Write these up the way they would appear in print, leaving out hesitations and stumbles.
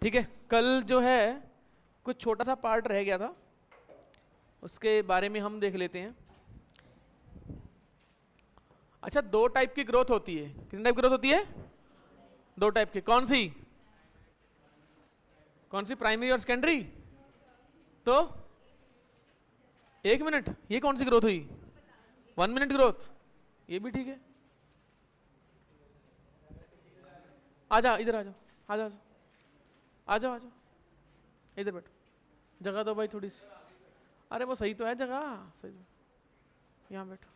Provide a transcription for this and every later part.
ठीक है, कल जो है कुछ छोटा सा पार्ट रह गया था, उसके बारे में हम देख लेते हैं। अच्छा, दो टाइप की ग्रोथ होती है। कितनी टाइप की ग्रोथ होती है? दो टाइप की। कौन सी? कौन सी? प्राइमरी और सेकेंडरी। तो 1 मिनट, ये कौन सी ग्रोथ हुई? 1 मिनट ग्रोथ, ये भी ठीक है। आ जा, इधर आ जाओ, आ जाओ, आ जाओ, आ जाओ, इधर बैठो, जगह दो भाई थोड़ी सी। अरे वो सही तो है जगह, सही तो, यहाँ बैठो।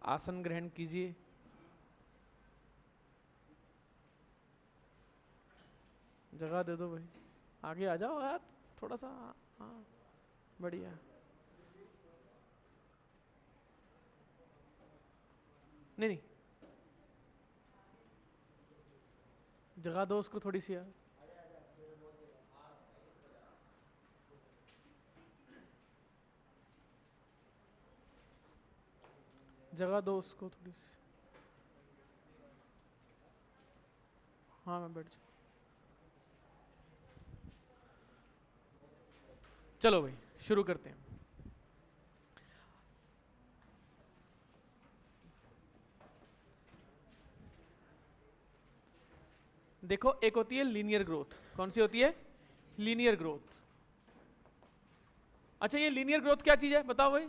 आसन ग्रहण कीजिए। जगह दे दो भाई, आगे आ जाओ यार थोड़ा सा। हाँ, बढ़िया। नहीं नहीं, जगह दो उसको थोड़ी सी यार। जगह दो उसको थोड़ी सी। हाँ, मैं बैठ जाऊँ। चलो भाई शुरू करते हैं। देखो, एक होती है लीनियर ग्रोथ। कौन सी होती है? Linear growth. अच्छा, ये लीनियर ग्रोथ क्या चीज है बताओ भाई,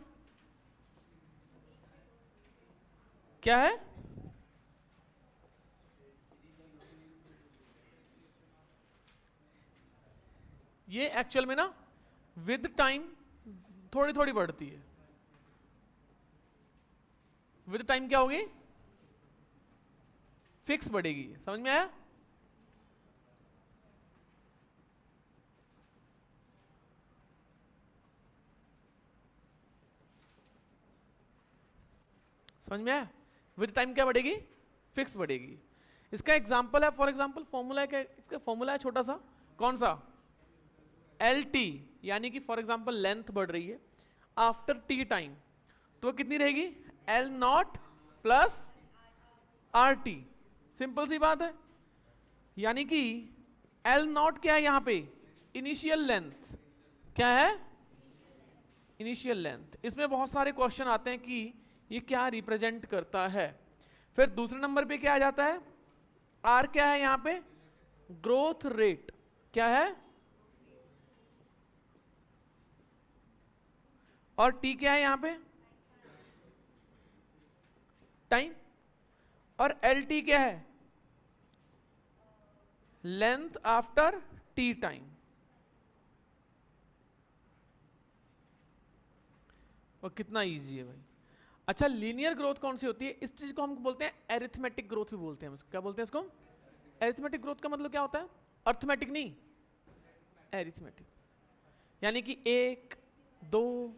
क्या है? ये एक्चुअल में ना विद टाइम थोड़ी थोड़ी बढ़ती है। विद टाइम क्या होगी? फिक्स बढ़ेगी। समझ में आया? समझ में आया? विद टाइम क्या बढ़ेगी? फिक्स बढ़ेगी। इसका एग्जांपल है, फॉर एग्जांपल फॉर्मूला क्या? इसका फॉर्मूला है छोटा सा। कौन सा? एल टी, यानी कि फॉर एग्जांपल लेंथ बढ़ रही है आफ्टर टी टाइम, तो कितनी रहेगी? L nought plus R T. Simple सी बात है। यानी कि एल नॉट क्या है यहां पे? Initial length. क्या है? Initial length. इसमें बहुत सारे क्वेश्चन आते हैं कि ये क्या रिप्रेजेंट करता है। फिर दूसरे नंबर पे क्या आ जाता है? आर क्या है यहां पे? Growth rate. क्या है? और टी क्या है यहां पे? टाइम। और एल टी क्या है? Length after T time. और कितना इजी है भाई। अच्छा, लीनियर ग्रोथ कौन सी होती है? इस चीज को हम बोलते हैं एरिथमेटिक ग्रोथ भी बोलते हैं। क्या बोलते हैं इसको? एरिथमेटिक ग्रोथ का मतलब क्या होता है? अर्थमेटिक नहीं, एरिथमेटिक। यानी कि 1 2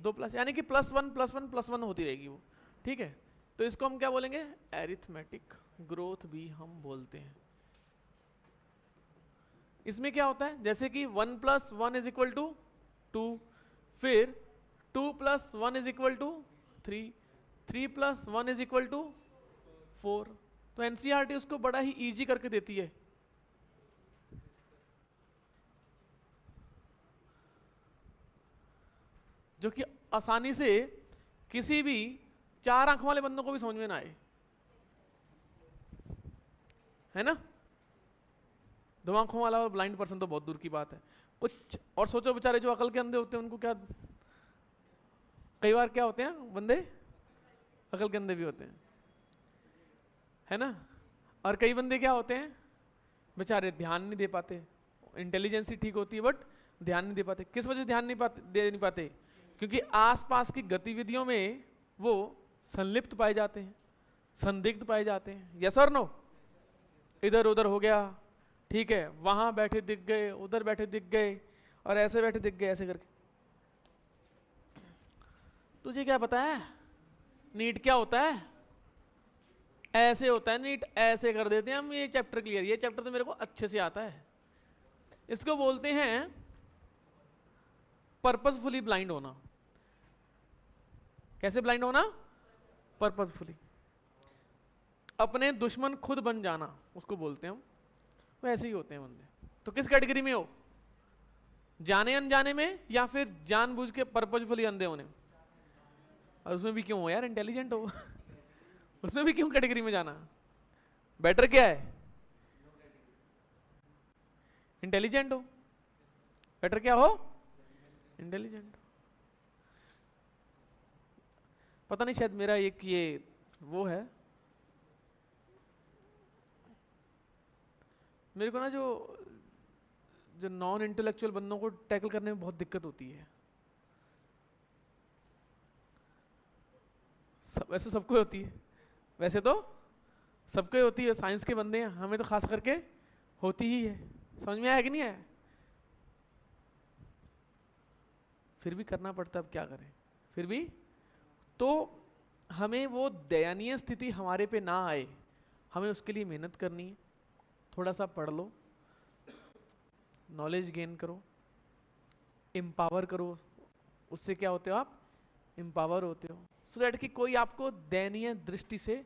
2 प्लस, यानी कि +1 +1 +1 होती रहेगी वो। ठीक है, तो इसको हम क्या बोलेंगे? एरिथमेटिक ग्रोथ भी हम बोलते हैं। इसमें क्या होता है? जैसे कि 1 + 1 = 2, फिर 2 + 1 = 3, 3 + 1 = 4। तो एनसीईआरटी उसको बड़ा ही इजी करके देती है। जो कि आसानी से किसी भी 4 आंखों वाले बंदों को भी समझ में ना आए, है ना? 2 आंखों वाला और ब्लाइंड पर्सन तो बहुत दूर की बात है। कुछ और सोचो, बेचारे जो अकल के अंधे होते हैं उनको क्या, कई बार क्या होते हैं बंदे अकल के अंधे भी होते हैं, है ना? और कई बंदे क्या होते हैं, बेचारे ध्यान नहीं दे पाते। इंटेलिजेंस ही ठीक होती है बट ध्यान नहीं दे पाते। किस वजह से ध्यान नहीं पाते, दे नहीं पाते? क्योंकि आसपास की गतिविधियों में वो संलिप्त पाए जाते हैं, संदिग्ध पाए जाते हैं। यस और नो? इधर उधर हो गया, ठीक है, वहां बैठे दिख गए, उधर बैठे दिख गए, और ऐसे बैठे दिख गए, ऐसे करके। तुझे क्या पता है नीट क्या होता है? ऐसे होता है नीट, ऐसे कर देते हैं हम, ये चैप्टर क्लियर। ये चैप्टर तो मेरे को अच्छे से आता है। इसको बोलते हैं पर्पसफुली ब्लाइंड होना। कैसे ब्लाइंड होना? पर्पसफुली। अपने दुश्मन खुद बन जाना उसको बोलते हैं हम। वैसे ही होते हैं बंदे। तो किस कैटेगरी में हो? जाने अनजाने में, या फिर जानबूझ के पर्पसफुली अंधे होने? और उसमें भी क्यों हो यार, इंटेलिजेंट हो उसमें भी क्यों कैटेगरी में जाना? बेटर क्या है? इंटेलिजेंट हो। बेटर क्या हो? इंटेलिजेंट। पता नहीं, शायद मेरा एक ये वो है, मेरे को ना जो नॉन इंटेलेक्चुअल बंदों को टैकल करने में बहुत दिक्कत होती है। वैसे सबको होती है, वैसे तो सबको होती है। साइंस के बंदे हैं, हमें तो खास करके होती ही है। समझ में आया कि नहीं है? फिर भी करना पड़ता है, अब क्या करें। फिर भी तो हमें वो दयनीय स्थिति हमारे पे ना आए, हमें उसके लिए मेहनत करनी है। थोड़ा सा पढ़ लो, नॉलेज गेन करो, एम्पावर करो। उससे क्या होते हो आप? एम्पावर होते हो, सो दैट कि कोई आपको दयनीय दृष्टि से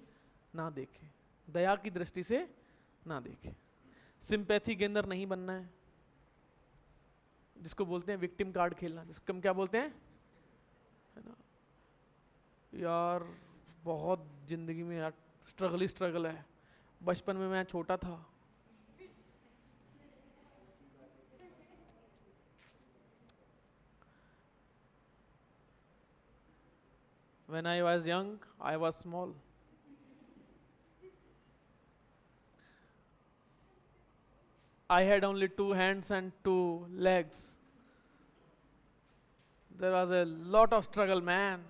ना देखे, दया की दृष्टि से ना देखे। सिंपैथी के अंदर नहीं बनना है, जिसको बोलते हैं विक्टिम कार्ड खेलना, जिसको हम क्या बोलते हैं, है ना यार, बहुत जिंदगी में यार स्ट्रगल ही स्ट्रगल है। बचपन में मैं छोटा था, when I was young, I was small. I had only 2 hands and 2 legs. There was a lot of struggle, man.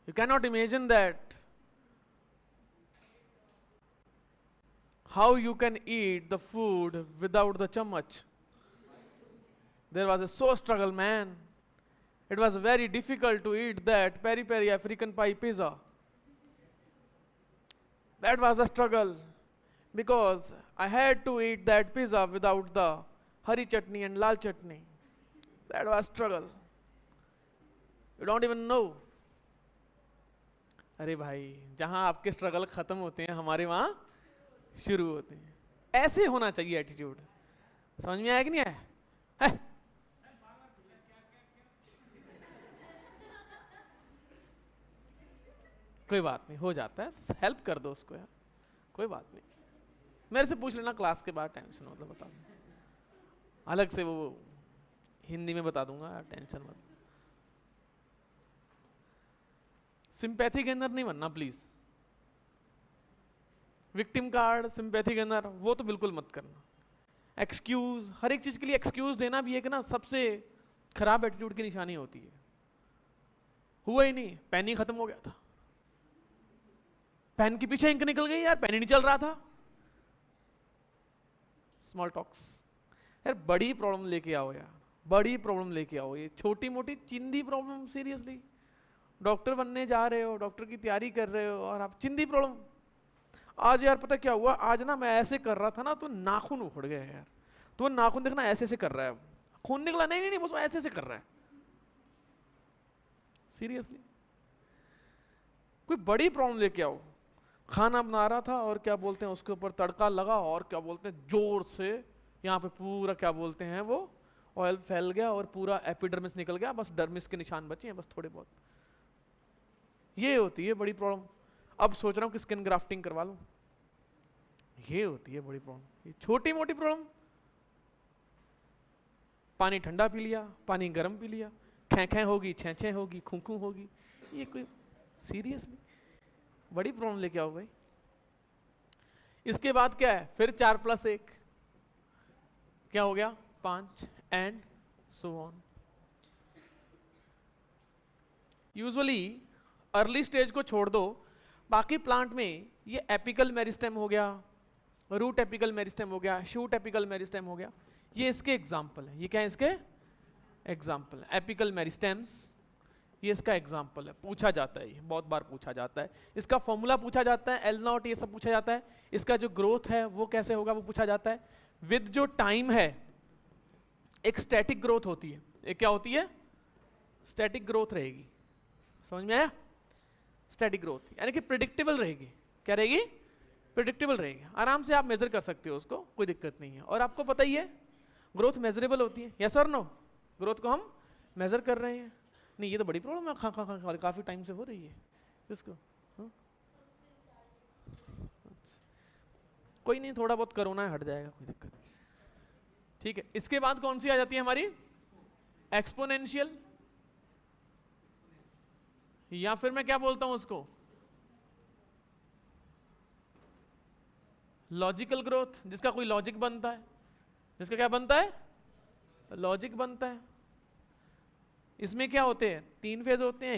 You cannot imagine that. How you can eat the food without the chammach. There was a so struggle, man. It was very difficult to eat that peri peri African pie pizza. That was a struggle, because I had to eat that pizza without the hari chutney and lal chutney. That was struggle. You don't even know. अरे भाई, जहां आपके struggle खत्म होते हैं, हमारे वहां शुरू होते हैं। ऐसे होना चाहिए एटीट्यूड। समझ में आया कि नहीं आया? है? कोई बात नहीं, हो जाता है, हेल्प कर दो उसको यार, कोई बात नहीं। मेरे से पूछ लेना क्लास के बाद, टेंशन मतलब बता दूंगा अलग से, वो हिंदी में बता दूंगा यार, टेंशन मत। सिंपैथी के अंदर नहीं बनना प्लीज। विक्टिम कार्ड, सिंपैथी के अंदर वो तो बिल्कुल मत करना। एक्सक्यूज, हर एक चीज के लिए एक्सक्यूज देना भी एक ना सबसे खराब एटीट्यूड की निशानी होती है। हुआ ही नहीं, पेन ही खत्म हो गया था, पेन के पीछे इंक निकल गई यार, पेन ही नहीं चल रहा था। स्मॉल टॉक्स यार, बड़ी प्रॉब्लम लेके आओ यार, बड़ी प्रॉब्लम लेके आओ। ये छोटी मोटी चिंदी प्रॉब्लम, सीरियसली डॉक्टर बनने जा रहे हो, डॉक्टर की तैयारी कर रहे हो, और आप चिंदी प्रॉब्लम। आज यार पता क्या हुआ, आज ना मैं ऐसे कर रहा था ना, तो नाखून उखड़ गए यार। तो नाखून देखना ऐसे से कर रहा है, खून निकला, नहीं नहीं नहीं, बस वो ऐसे से कर रहा है। सीरियसली कोई बड़ी प्रॉब्लम लेके आओ। खाना बना रहा था और क्या बोलते हैं उसके ऊपर तड़का लगा, और क्या बोलते हैं जोर से यहाँ पे पूरा क्या बोलते हैं वो ऑयल फैल गया, और पूरा एपिडर्मिस निकल गया, बस डर्मिस के निशान बचे हैं बस थोड़े बहुत। ये होती है बड़ी प्रॉब्लम। अब सोच रहा हूँ कि स्किन ग्राफ्टिंग करवा लूं, ये होती है बड़ी प्रॉब्लम। ये छोटी मोटी प्रॉब्लम, पानी ठंडा पी लिया, पानी गर्म पी लिया, खे खे होगी, छे छे होगी, खूं खूं होगी, ये कोई सीरियसली बड़ी प्रॉब्लम लेके आओ भाई। इसके बाद क्या है फिर 4+1 क्या हो गया 5 and so on. Usually early stage को छोड़ दो, बाकी प्लांट में ये एपिकल मेरिस्टेम हो गया, रूट एपिकल मेरिस्टेम हो गया, शूट एपिकल मेरिस्टेम हो गया, ये इसके एग्जाम्पल है। ये क्या है इसके एग्जाम्पल? एपिकल मेरिस्टेम्स, ये इसका एग्जाम्पल है, पूछा जाता है, ये बहुत बार पूछा जाता है। इसका फॉर्मूला पूछा जाता है, एल नॉट ये सब पूछा जाता है। इसका जो ग्रोथ है वो कैसे होगा वो पूछा जाता है। विद जो टाइम है एक स्टैटिक ग्रोथ होती है। एक क्या होती है? स्टैटिक ग्रोथ रहेगी। समझ में आया? स्टैटिक ग्रोथ यानी कि प्रिडिक्टेबल रहेगी। क्या रहेगी? प्रिडिक्टेबल रहेगी। आराम से आप मेजर कर सकते हो उसको, कोई दिक्कत नहीं है। और आपको पता ही है ग्रोथ मेजरेबल होती है, यस और नो? ग्रोथ को हम मेजर कर रहे हैं। नहीं ये तो बड़ी प्रॉब्लम है, काफी टाइम से हो रही है इसको। हाँ? कोई नहीं, थोड़ा बहुत कोरोना है, हट जाएगा, कोई दिक्कत नहीं। ठीक है, इसके बाद कौन सी आ जाती है हमारी? एक्सपोनेंशियल, या फिर मैं क्या बोलता हूं उसको? लॉजिकल ग्रोथ, जिसका कोई लॉजिक बनता है। जिसका क्या बनता है? लॉजिक बनता है। इसमें क्या होते हैं? 3 फेज होते हैं,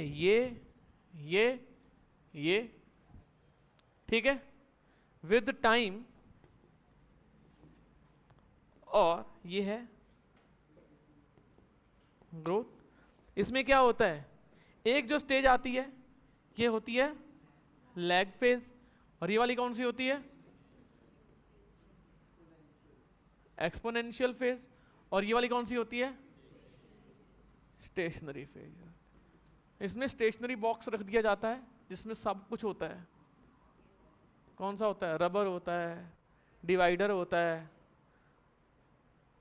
ये। ठीक है, विद टाइम, और ये है ग्रोथ। इसमें क्या होता है? एक जो स्टेज आती है ये होती है लैग फेज, और ये वाली कौन सी होती है? Exponential phase. और ये वाली कौन सी होती है? Stationary phase. इसमें स्टेशनरी बॉक्स रख दिया जाता है जिसमें सब कुछ होता है। कौन सा होता है? रबर होता है, डिवाइडर होता है,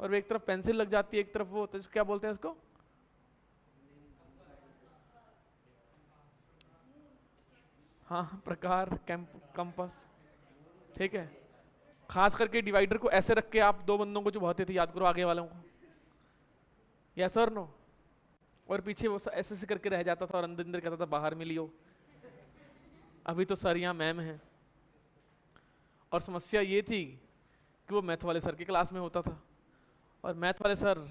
और एक तरफ पेंसिल लग जाती है, एक तरफ वो होता है, क्या बोलते हैं इसको? हाँ, प्रकार, कंपास। ठीक है, खास करके डिवाइडर को ऐसे रख के आप 2 बंदों को चुभाते थे, याद करो आगे वालों को, यस और नो? और पीछे वो ऐसे ऐसे करके रह जाता था और अंदर अंदर कहता था बाहर मिलियो। अभी तो सर यहाँ मैम है। और समस्या ये थी कि वो मैथ वाले सर की क्लास में होता था, और मैथ वाले सर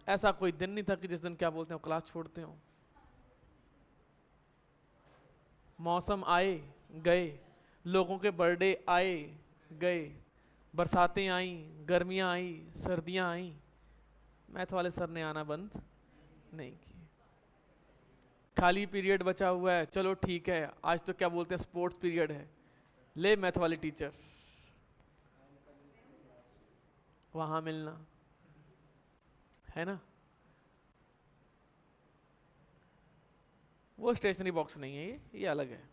ऐसा कोई दिन नहीं था कि जिस दिन क्या बोलते हैं क्लास छोड़ते हो। मौसम आए गए, लोगों के बर्थडे आए गए, बरसातें आई, गर्मियां आई, सर्दियां आई, मैथ वाले सर ने आना बंद नहीं किया। खाली पीरियड बचा हुआ है, चलो ठीक है, आज तो क्या बोलते हैं स्पोर्ट्स पीरियड है, ले मैथ वाले टीचर वहां मिलना, है ना? वो स्टेशनरी बॉक्स नहीं है, ये अलग है।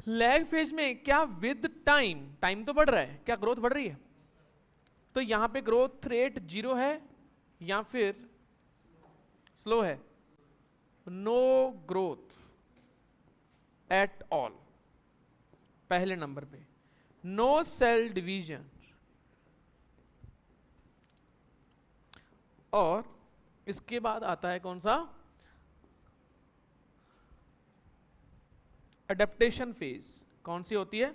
लैग फेज में क्या विद टाइम, टाइम तो बढ़ रहा है, क्या ग्रोथ बढ़ रही है? तो यहां पे ग्रोथ रेट 0 है या फिर स्लो है? नो ग्रोथ एट ऑल, पहले नंबर पे। नो सेल डिवीजन, और इसके बाद आता है कौन सा? Adaptation phase. कौन सी होती है?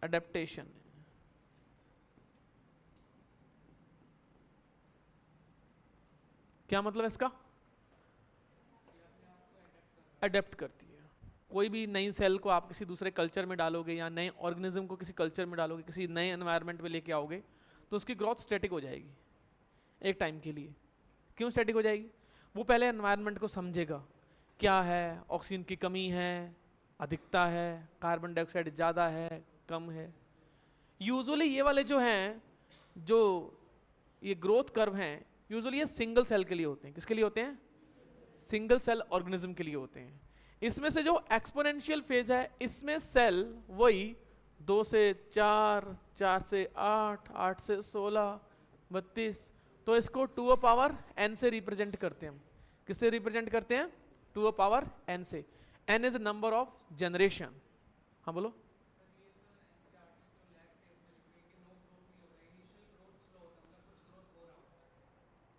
अडेप्टेशन। क्या मतलब है इसका? अडेप्ट करती है। कोई भी नई सेल को आप किसी दूसरे कल्चर में डालोगे, या नए ऑर्गेनिज्म को किसी कल्चर में डालोगे, किसी नए एनवायरनमेंट में लेके आओगे, तो उसकी ग्रोथ स्टैटिक हो जाएगी एक टाइम के लिए। क्यों स्टैटिक हो जाएगी? वो पहले एनवायरनमेंट को समझेगा, क्या है, ऑक्सीजन की कमी है, अधिकता है, कार्बन डाइऑक्साइड ज़्यादा है, कम है। यूजुअली ये वाले जो हैं, जो ये ग्रोथ कर्व हैं, यूजुअली ये सिंगल सेल के लिए होते हैं। किसके लिए होते हैं? सिंगल सेल ऑर्गेनिज्म के लिए होते हैं। इसमें से जो एक्सपोनेंशियल फेज है, इसमें सेल वही 2 से 4, 4 से 8, 8 से 16, 32, तो इसको 2 पावर n से रिप्रेजेंट करते हैं हम। किससे रिप्रेजेंट करते हैं? 2 पावर n से। n is number of generation. हाँ बोलो।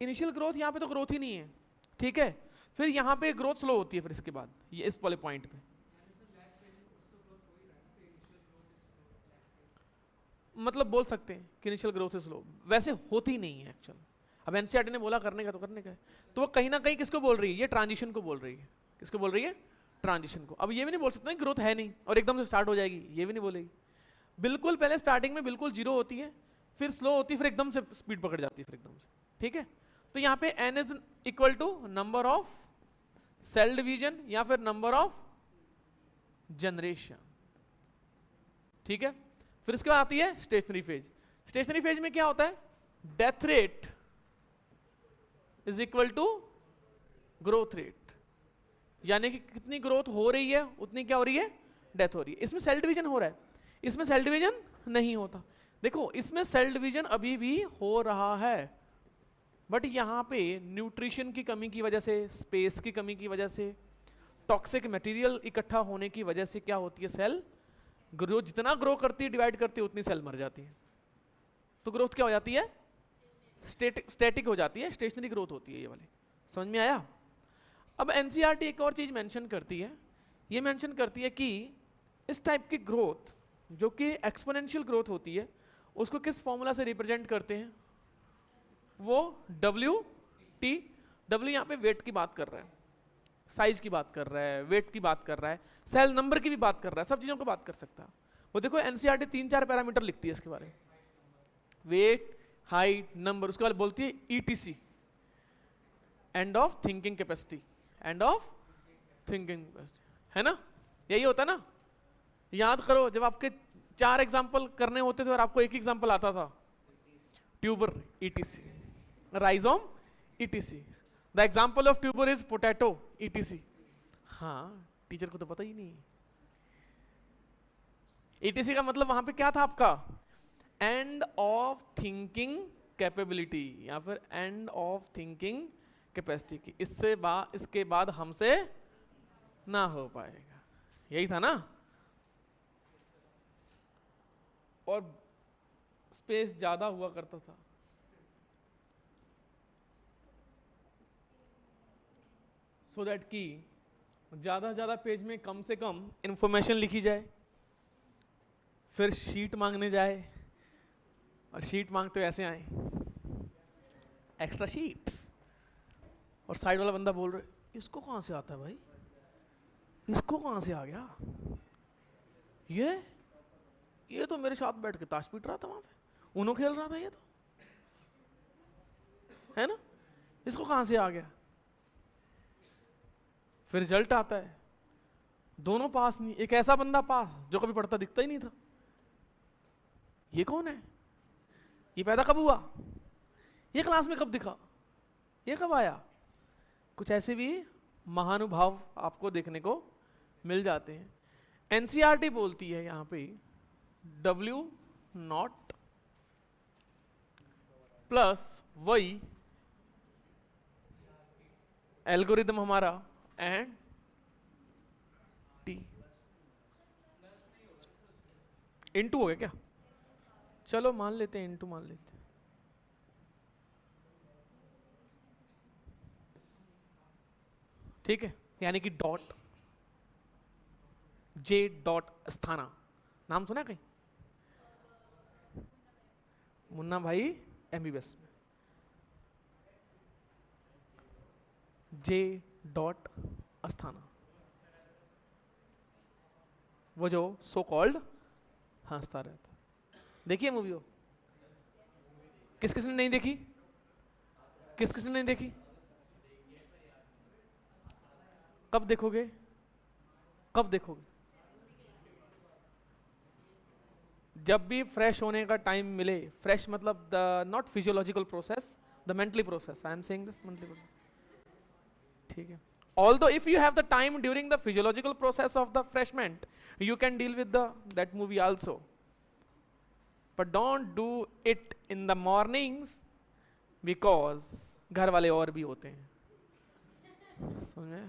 इनिशियल ग्रोथ यहाँ पे तो ग्रोथ ही नहीं है, ठीक है। फिर यहाँ पे ग्रोथ स्लो होती है, फिर इसके बाद ये इस वाले पॉइंट पे मतलब बोल सकते हैं कि इनिशियल ग्रोथ इज स्लो, वैसे होती नहीं है एक्चुअल। अब एनसीईआरटी ने बोला करने का तो करने का है, तो वो कहीं ना कहीं किसको बोल रही है? ये ट्रांजिशन को बोल रही है। किसको बोल रही है? ट्रांजिशन को। अब ये भी नहीं बोल सकते ग्रोथ है नहीं और एकदम से स्टार्ट हो जाएगी, ये भी नहीं बोलेगी। बिल्कुल पहले स्टार्टिंग में बिल्कुल जीरो होती है, फिर स्लो होती है, फिर एकदम से स्पीड पकड़ जाती है, फिर एकदम से, ठीक है। तो यहाँ पे n is equal to number of cell division या फिर नंबर ऑफ जनरेशन। ठीक है, फिर इसके बाद आती है स्टेशनरी फेज। स्टेशनरी फेज में क्या होता है, death rate is equal to growth rate, यानी कि कितनी ग्रोथ हो रही है उतनी क्या हो रही है, डेथ हो रही है। इसमें सेल डिवीजन हो रहा है, इसमें सेल डिवीजन नहीं होता। देखो इसमें सेल डिवीजन अभी भी हो रहा है, बट यहां पे न्यूट्रिशन की कमी की वजह से, स्पेस की कमी की वजह से, टॉक्सिक मटेरियल इकट्ठा होने की वजह से क्या होती है, सेल ग्रो, जितना ग्रो करती है, डिवाइड करती है, उतनी सेल मर जाती है। तो ग्रोथ क्या हो जाती है, स्टैटिक हो जाती है, स्टेशनरी ग्रोथ होती है ये वाली। समझ में आया? अब एनसीईआरटी एक और चीज मेंशन करती है, ये मेंशन करती है कि इस टाइप की ग्रोथ जो कि एक्सपोनेंशियल ग्रोथ होती है, उसको किस फॉर्मूला से रिप्रेजेंट करते हैं, वो डब्ल्यू टी। डब्ल्यू यहाँ पे वेट की बात कर रहा है, साइज की बात कर रहा है, वेट की बात कर रहा है, सेल नंबर की भी बात कर रहा है, सब चीजों को बात कर सकता है वो। देखो एनसीईआरटी 3-4 पैरामीटर लिखती है इसके बारे में, वेट, हाइट, नंबर, उसके बाद बोलती है etc, end of thinking capacity, end of thinking capacity, है ना, यही होता ना। याद करो जब आपके 4 एग्जाम्पल करने होते थे और आपको एक एग्जाम्पल आता था, tuber etc, rhizome etc, the example of tuber is potato etc. हाँ, टीचर को तो पता ही नहीं। ईटीसी का मतलब वहां पे क्या था आपका, एंड ऑफ थिंकिंग कैपेबिलिटी या फिर एंड ऑफ थिंकिंग कैपेसिटी की, इसके बाद हमसे ना हो पाएगा, यही था ना। और स्पेस ज्यादा हुआ करता था, सो दैट कि ज्यादा से ज्यादा पेज में कम से कम इंफॉर्मेशन लिखी जाए। फिर शीट मांगने जाए और शीट मांगते ऐसे आए, एक्स्ट्रा शीट, और साइड वाला बंदा बोल रहे इसको कहां से आता है भाई, इसको कहां से आ गया, ये तो मेरे साथ बैठ के ताश पीट रहा था, वहां पे उनो खेल रहा था, ये तो है ना, इसको कहां से आ गया। फिर रिजल्ट आता है, दोनों पास नहीं, एक ऐसा बंदा पास जो कभी पढ़ता दिखता ही नहीं था। ये कौन है, ये पैदा कब हुआ, ये क्लास में कब दिखा, ये कब आया। कुछ ऐसे भी महानुभाव आपको देखने को मिल जाते हैं। एनसीईआरटी बोलती है यहां पे W0 प्लस वही एल्गोरिदम हमारा एंड T इनटू हो गया क्या, चलो मान लेते हैं, इनटू मान लेते हैं। ठीक है, यानी कि डॉट J डॉट अस्थाना, नाम सुना कहीं, मुन्ना भाई एमबीबीएस में, J डॉट अस्थाना, वो जो सो कॉल्ड हंसता रहता। देखिए मूवी हो, किस किसने नहीं देखी, किस किसने नहीं देखी, कब देखोगे, कब देखोगे, जब भी फ्रेश होने का टाइम मिले। फ्रेश मतलब the not physiological process, the mentally process, I am saying this mentally process. ठीक है, although if you have the time during the physiological process of the refreshment, you can deal with that movie also, but don't do it in the mornings because घर वाले और भी होते हैं, समझे,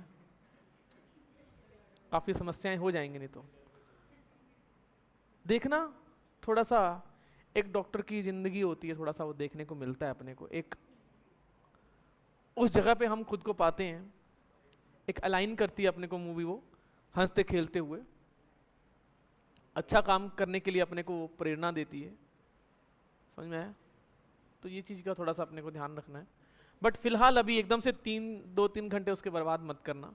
काफी समस्याएं हो जाएंगी नहीं तो। देखना थोड़ा सा, एक डॉक्टर की जिंदगी होती है, थोड़ा सा वो देखने को मिलता है अपने को, एक उस जगह पे हम खुद को पाते हैं, एक अलाइन करती है अपने को मूवी, वो हंसते खेलते हुए अच्छा काम करने के लिए अपने को प्रेरणा देती है। समझ में आया? तो ये चीज़ का थोड़ा सा अपने को ध्यान रखना है। बट फिलहाल अभी एकदम से 2-3 घंटे उसके बर्बाद मत करना,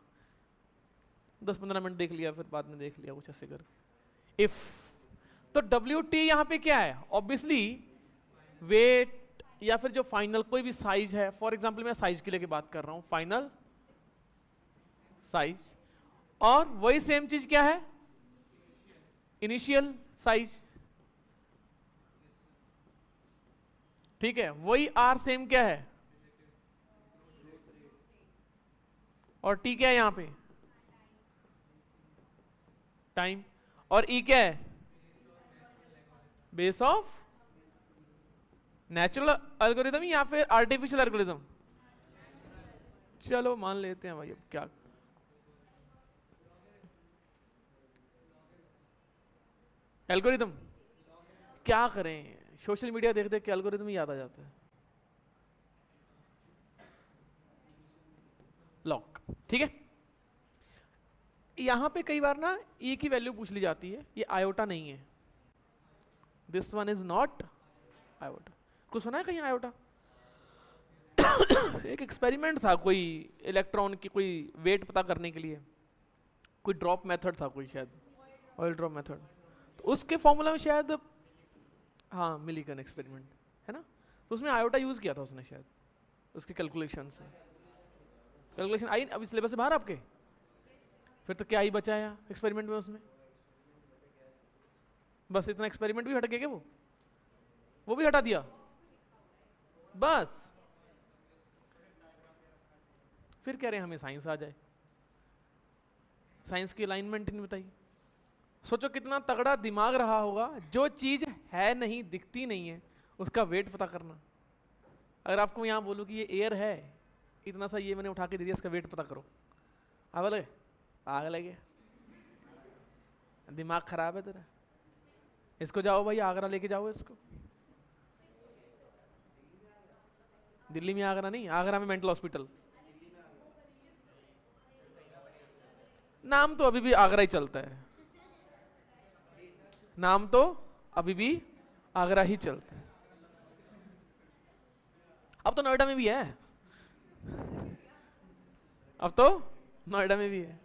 10-15 मिनट देख लिया, फिर बाद में देख लिया, कुछ ऐसे करके। इफ तो WT यहाँ पे क्या है, ऑब्वियसली वेट या फिर जो फाइनल कोई भी साइज है। फॉर एग्जाम्पल मैं साइज के लिए बात कर रहा हूँ, फाइनल साइज, और वही सेम चीज क्या है, इनिशियल साइज, ठीक है। वही आर सेम क्या है, और टी क्या है यहां पे, टाइम, और ई क्या है, बेस ऑफ नेचुरल एल्गोरिदम या फिर आर्टिफिशियल एल्गोरिदम, चलो मान लेते हैं भाई। अब क्या एल्गोरिदम, क्या करें, सोशल मीडिया देख देख के एल्गोरिदम ही याद आ जाता है। लॉक, ठीक है। यहां पे कई बार ना ई की वैल्यू पूछ ली जाती है, ये आयोटा नहीं है, this one is not iota. कुछ सुना है कहीं आयोटा? एक एक्सपेरिमेंट था कोई इलेक्ट्रॉन की, कोई वेट पता करने के लिए, कोई ड्रॉप मेथड था कोई, शायद ऑयल ड्रॉप मेथड, तो उसके फॉर्मूला में शायद, हाँ मिलीगन एक्सपेरिमेंट है ना, तो उसमें आयोटा यूज किया था उसने शायद उसके कैलकुलेशन से। कैलकुलेशन आई अभी सिलेबस से बाहर आपके, फिर तो क्या ही बचाया एक्सपेरिमेंट में उसमें, बस इतना एक्सपेरिमेंट भी हट गया क्या, वो भी हटा दिया बस। फिर कह रहे हैं हमें साइंस आ जाए, साइंस की अलाइनमेंट नहीं बताई। सोचो कितना तगड़ा दिमाग रहा होगा, जो चीज है नहीं, दिखती नहीं है, उसका वेट पता करना। अगर आपको यहां बोलूं कि ये एयर है, इतना सा ये मैंने उठा के दे दिया, इसका वेट पता करो, आग लगे, दिमाग खराब है तेरा, इसको जाओ भाई आगरा लेके जाओ इसको। दिल्ली में आगरा नहीं, आगरा में मेंटल हॉस्पिटल, नाम तो अभी भी आगरा ही चलता है, नाम तो अभी भी आगरा ही चलता है। अब तो नोएडा में भी है, अब तो नोएडा में भी है।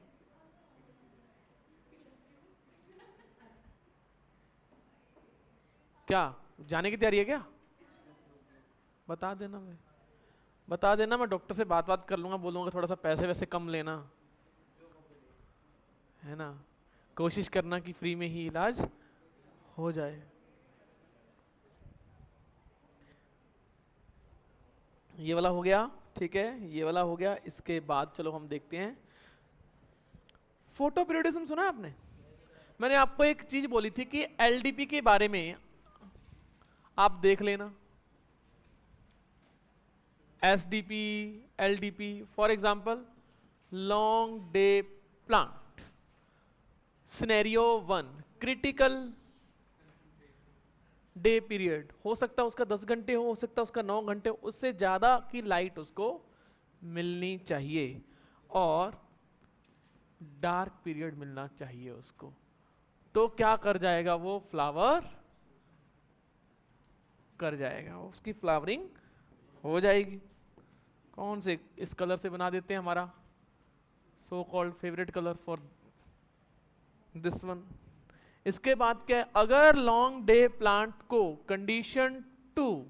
क्या जाने की तैयारी है क्या? बता देना भाई, बता देना, मैं डॉक्टर से बात कर लूंगा, बोलूंगा थोड़ा सा पैसे वैसे कम लेना, है ना, कोशिश करना कि फ्री में ही इलाज हो जाए। ये वाला हो गया, ठीक है, ये वाला हो गया। इसके बाद चलो हम देखते हैं फोटो पीरियडिज्म। सुना आपने? मैंने आपको एक चीज बोली थी कि एलडीपी के बारे में आप देख लेना, SDP, LDP, for example long day plant, scenario 1 critical day period, हो सकता है उसका 10 घंटे हो सकता है उसका 9 घंटे हो, उससे ज्यादा की लाइट उसको मिलनी चाहिए, और डार्क पीरियड मिलना चाहिए उसको। तो क्या कर जाएगा वो, फ्लावर कर जाएगा, उसकी फ्लावरिंग हो जाएगी। कौन से, इस कलर से बना देते हैं हमारा so called favourite colour for this one. इसके बाद क्या है, अगर लॉन्ग डे प्लांट को कंडीशन 2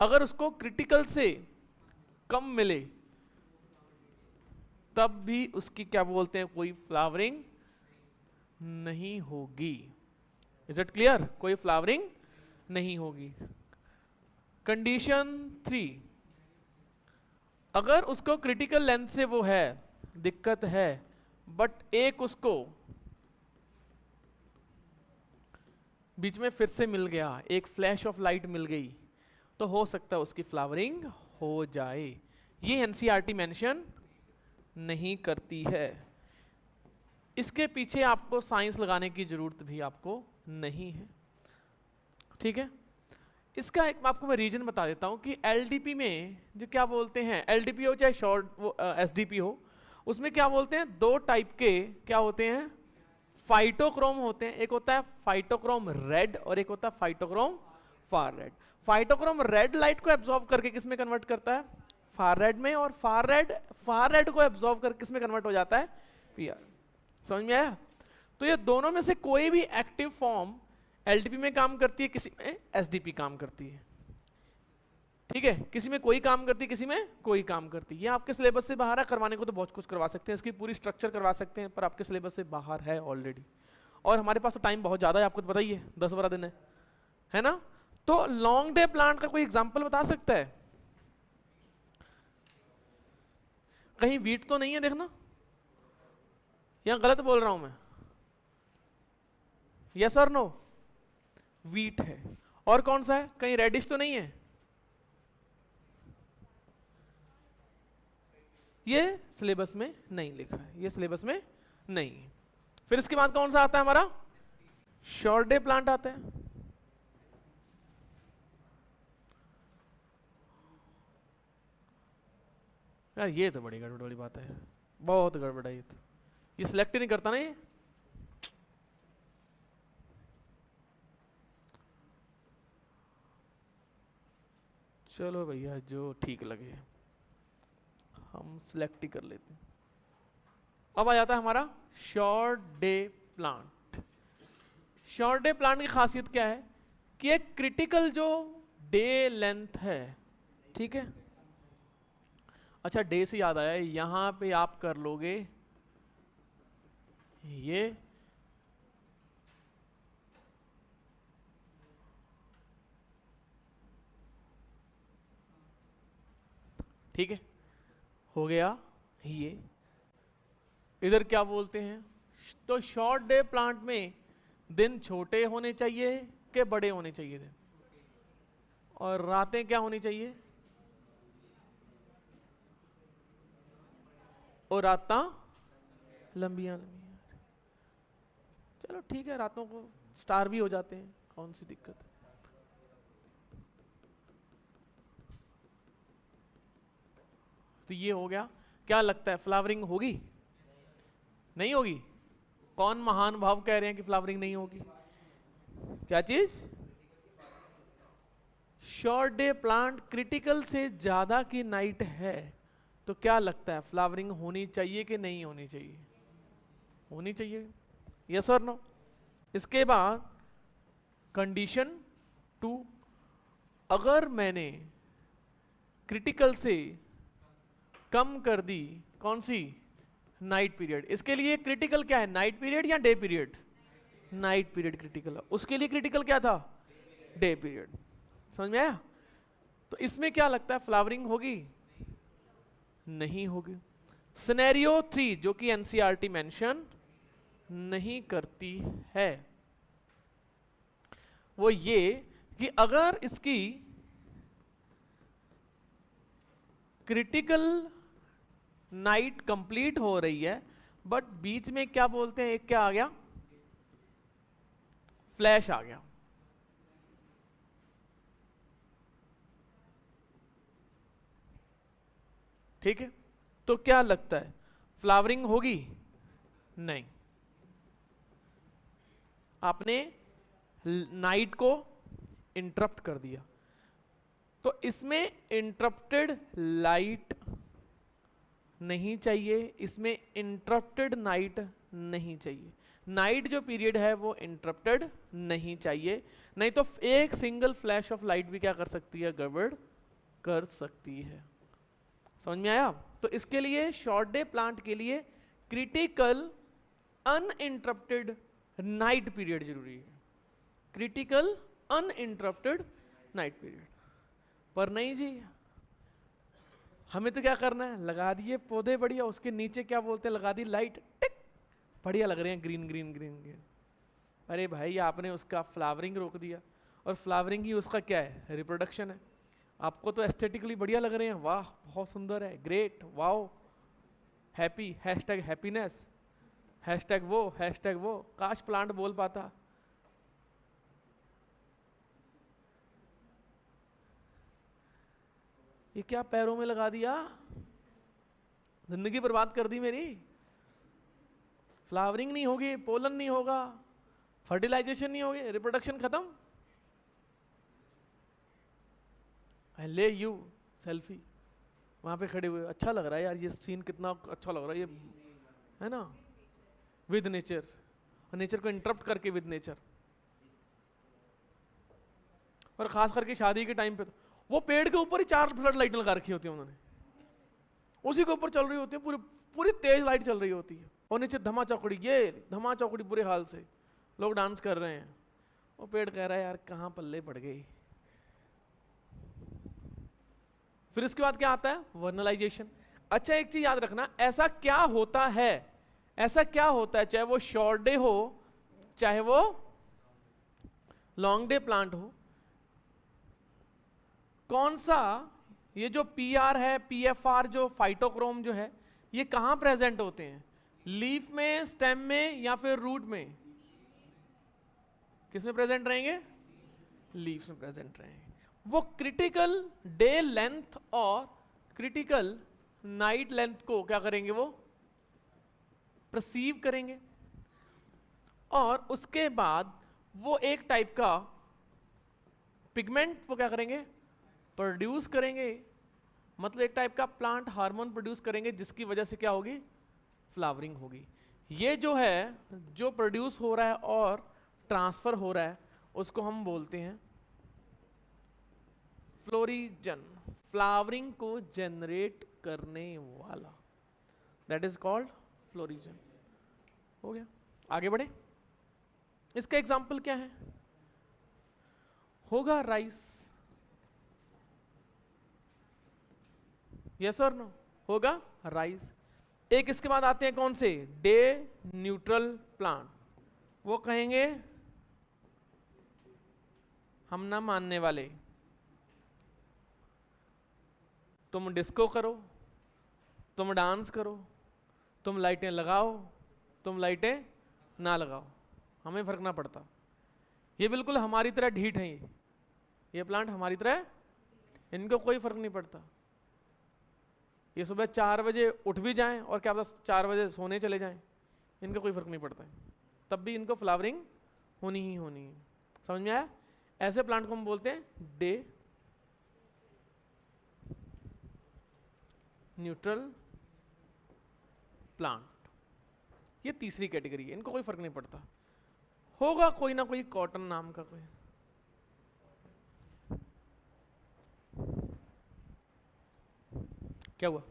अगर उसको क्रिटिकल से कम मिले, तब भी उसकी क्या बोलते हैं, कोई फ्लावरिंग नहीं होगी। Is it clear? कोई फ्लावरिंग नहीं होगी। कंडीशन 3 अगर उसको क्रिटिकल लेंथ से वो है, दिक्कत है, बट एक उसको बीच में फिर से मिल गया, एक फ्लैश ऑफ लाइट मिल गई, तो हो सकता है उसकी फ्लावरिंग हो जाए। ये एनसीईआरटी मेंशन नहीं करती है। इसके पीछे आपको साइंस लगाने की जरूरत भी आपको नहीं है, ठीक है। इसका एक आपको मैं रीजन बता देता हूं कि एलडीपी में जो क्या बोलते हैं, एलडीपी हो चाहे शॉर्ट वो एसडीपी हो, उसमें क्या बोलते हैं, 2 टाइप के क्या होते हैं, फाइटोक्रोम होते हैं। एक होता है फाइटोक्रोम रेड और एक होता है phytochrome far red. Phytochrome red light को एब्जॉर्ब करके किस में कन्वर्ट करता है, फार रेड में, और फार रेड को एब्जॉर्ब करके किस में कन्वर्ट हो जाता है, पीआर। समझ में आया? तो ये दोनों में से कोई भी एक्टिव फॉर्म एलडीपी में काम करती है, किसी में एसडीपी काम करती है। ठीक है, किसी में कोई काम करती, किसी में कोई काम करती। ये आपके सिलेबस से बाहर है, करवाने को तो बहुत कुछ करवा सकते हैं, इसकी पूरी स्ट्रक्चर करवा सकते हैं, पर आपके सिलेबस से बाहर है ऑलरेडी। और हमारे पास तो टाइम बहुत ज़्यादा है, आपको तो पता ही है, 10-12 दिन है ना। तो लॉन्ग डे प्लांट का कोई एग्जाम्पल बता सकता है? कहीं वीट तो नहीं है देखना, या गलत बोल रहा हूं मैं? यस और नो? वीट है। और कौन सा है? कहीं रेडिश तो नहीं है? ये सिलेबस में नहीं लिखा है, ये सिलेबस में नहीं है। फिर इसके बाद कौन सा आता है हमारा? शॉर्ट डे प्लांट आता है। यार ये तो बड़ी गड़बड़ वाली बात है, बहुत गड़बड़ है ये तो, ये सिलेक्ट ही नहीं करता ना ये। चलो भैया जो ठीक लगे हम सिलेक्ट ही कर लेते हैं। अब आ जाता है हमारा short day plant. Short day plant की खासियत क्या है कि एक क्रिटिकल जो डे लेंथ है, ठीक है। अच्छा डे से याद आया, यहां पे आप कर लोगे ये ठीक है, हो गया ये। इधर क्या बोलते हैं? तो शॉर्ट डे प्लांट में दिन छोटे होने चाहिए कि बड़े होने चाहिए दिन, और रातें क्या होनी चाहिए? और रातां लंबियां लंबियां। चलो ठीक है, रातों को स्टार भी हो जाते हैं, कौन सी दिक्कत है। तो ये हो गया। क्या लगता है फ्लावरिंग होगी? नहीं होगी? कौन महान भाव कह रहे हैं कि फ्लावरिंग नहीं होगी? क्या चीज? शॉर्ट डे प्लांट क्रिटिकल से ज्यादा की नाइट है, तो क्या लगता है फ्लावरिंग होनी चाहिए कि नहीं होनी चाहिए? होनी चाहिए। यस और नो? इसके बाद कंडीशन 2, अगर मैंने क्रिटिकल से कम कर दी, कौन सी? Night period. इसके लिए क्रिटिकल क्या है, नाइट पीरियड या day period? Night period critical है। उसके लिए क्रिटिकल क्या था? Day period. समझ में आया? तो इसमें क्या लगता है फ्लावरिंग होगी? नहीं होगी। सिनेरियो 3 जो कि एनसीईआरटी मेंशन नहीं करती है, वो ये कि अगर इसकी क्रिटिकल नाइट कंप्लीट हो रही है, बट बीच में क्या बोलते हैं, एक क्या आ गया? फ्लैश आ गया। ठीक है, तो क्या लगता है फ्लावरिंग होगी? नहीं। आपने नाइट को इंटरप्ट कर दिया, तो इसमें इंटरप्टेड लाइट नहीं चाहिए, इसमें इंटरप्टेड नाइट नहीं चाहिए। नाइट जो पीरियड है वो इंटरप्टेड नहीं चाहिए, नहीं तो एक सिंगल फ्लैश ऑफ लाइट भी क्या कर सकती है? गड़बड़ कर सकती है। समझ में आया? तो इसके लिए शॉर्ट डे प्लांट के लिए क्रिटिकल अनइंटरप्टेड नाइट पीरियड जरूरी है। Critical uninterrupted night period. पर नहीं जी, हमें तो क्या करना है, लगा दिए पौधे बढ़िया, उसके नीचे क्या बोलते हैं, लगा दी लाइट, टिक, बढ़िया लग रहे हैं, ग्रीन ग्रीन ग्रीन ग्रीन। अरे भाई आपने उसका फ्लावरिंग रोक दिया, और फ्लावरिंग ही उसका क्या है? रिप्रोडक्शन है। आपको तो एस्थेटिकली बढ़िया लग रहे हैं, वाह बहुत सुंदर है, great, wow, happy, hashtag happiness, hashtag वो, काश प्लांट बोल पाता। ये क्या पैरों में लगा दिया, जिंदगी बर्बाद कर दी मेरी। फ्लावरिंग नहीं होगी, पोलन नहीं होगा, फर्टिलाइजेशन नहीं होगी, रिप्रोडक्शन खत्म। आई ले यू सेल्फी, वहां पे खड़े हुए, अच्छा लग रहा है यार ये सीन, कितना अच्छा लग रहा है ये, है ना, विद नेचर, और नेचर को इंटरप्ट करके विद नेचर। और खास करके शादी के टाइम पे तो, वो पेड़ के ऊपर ही 4 फ्लड लाइट लगा रखी होती है उन्होंने, उसी के ऊपर चल रही होती है, पूरी पूरी तेज लाइट चल रही होती है, और नीचे धमा चौकड़ी, ये धमा चौकड़ी बुरे हाल से लोग डांस कर रहे हैं। वो पेड़ कह रहा है यार कहाँ पल्ले पड़ गई। फिर इसके बाद क्या आता है? वर्नलाइजेशन। अच्छा एक चीज याद रखना, ऐसा क्या होता है, ऐसा क्या होता है, चाहे वो शॉर्ट डे हो चाहे वो लॉन्ग डे प्लांट हो, कौन सा ये जो पीआर है, पीएफआर, जो फाइटोक्रोम जो है, ये कहां प्रेजेंट होते हैं? लीफ में, स्टेम में, या फिर रूट में? किस में प्रेजेंट रहेंगे? लीफ में प्रेजेंट रहेंगे। वो क्रिटिकल डे लेंथ और क्रिटिकल नाइट लेंथ को क्या करेंगे? वो परसीव करेंगे, और उसके बाद वो एक टाइप का पिगमेंट वो क्या करेंगे? प्रोड्यूस करेंगे। मतलब एक टाइप का प्लांट हार्मोन प्रोड्यूस करेंगे, जिसकी वजह से क्या होगी? फ्लावरिंग होगी। ये जो है, जो प्रोड्यूस हो रहा है और ट्रांसफर हो रहा है, उसको हम बोलते हैं फ्लोरिजन। फ्लावरिंग को जनरेट करने वाला, दैट इज कॉल्ड फ्लोरिजन। हो गया, आगे बढ़े। इसका एग्जाम्पल क्या है? होगा राइस, यस और नो? होगा राइस। एक इसके बाद आते हैं कौन से? Day neutral plant. वो कहेंगे हम ना मानने वाले, तुम डिस्को करो, तुम डांस करो, तुम लाइटें लगाओ, तुम लाइटें ना लगाओ, हमें फर्क ना पड़ता। ये बिल्कुल हमारी तरह ढीठ हैं, ये प्लांट हमारी तरह, इनको कोई फर्क नहीं पड़ता। ये सुबह 4 बजे उठ भी जाएं और क्या पता 4 बजे सोने चले जाएं, इनको कोई फर्क नहीं पड़ता है, तब भी इनको फ्लावरिंग होनी ही होनी है। समझ में आया? ऐसे प्लांट को हम बोलते हैं डे न्यूट्रल प्लांट। ये तीसरी कैटेगरी है, इनको कोई फर्क नहीं पड़ता। होगा कोई ना कोई कॉटन नाम का कोई, क्या हुआ?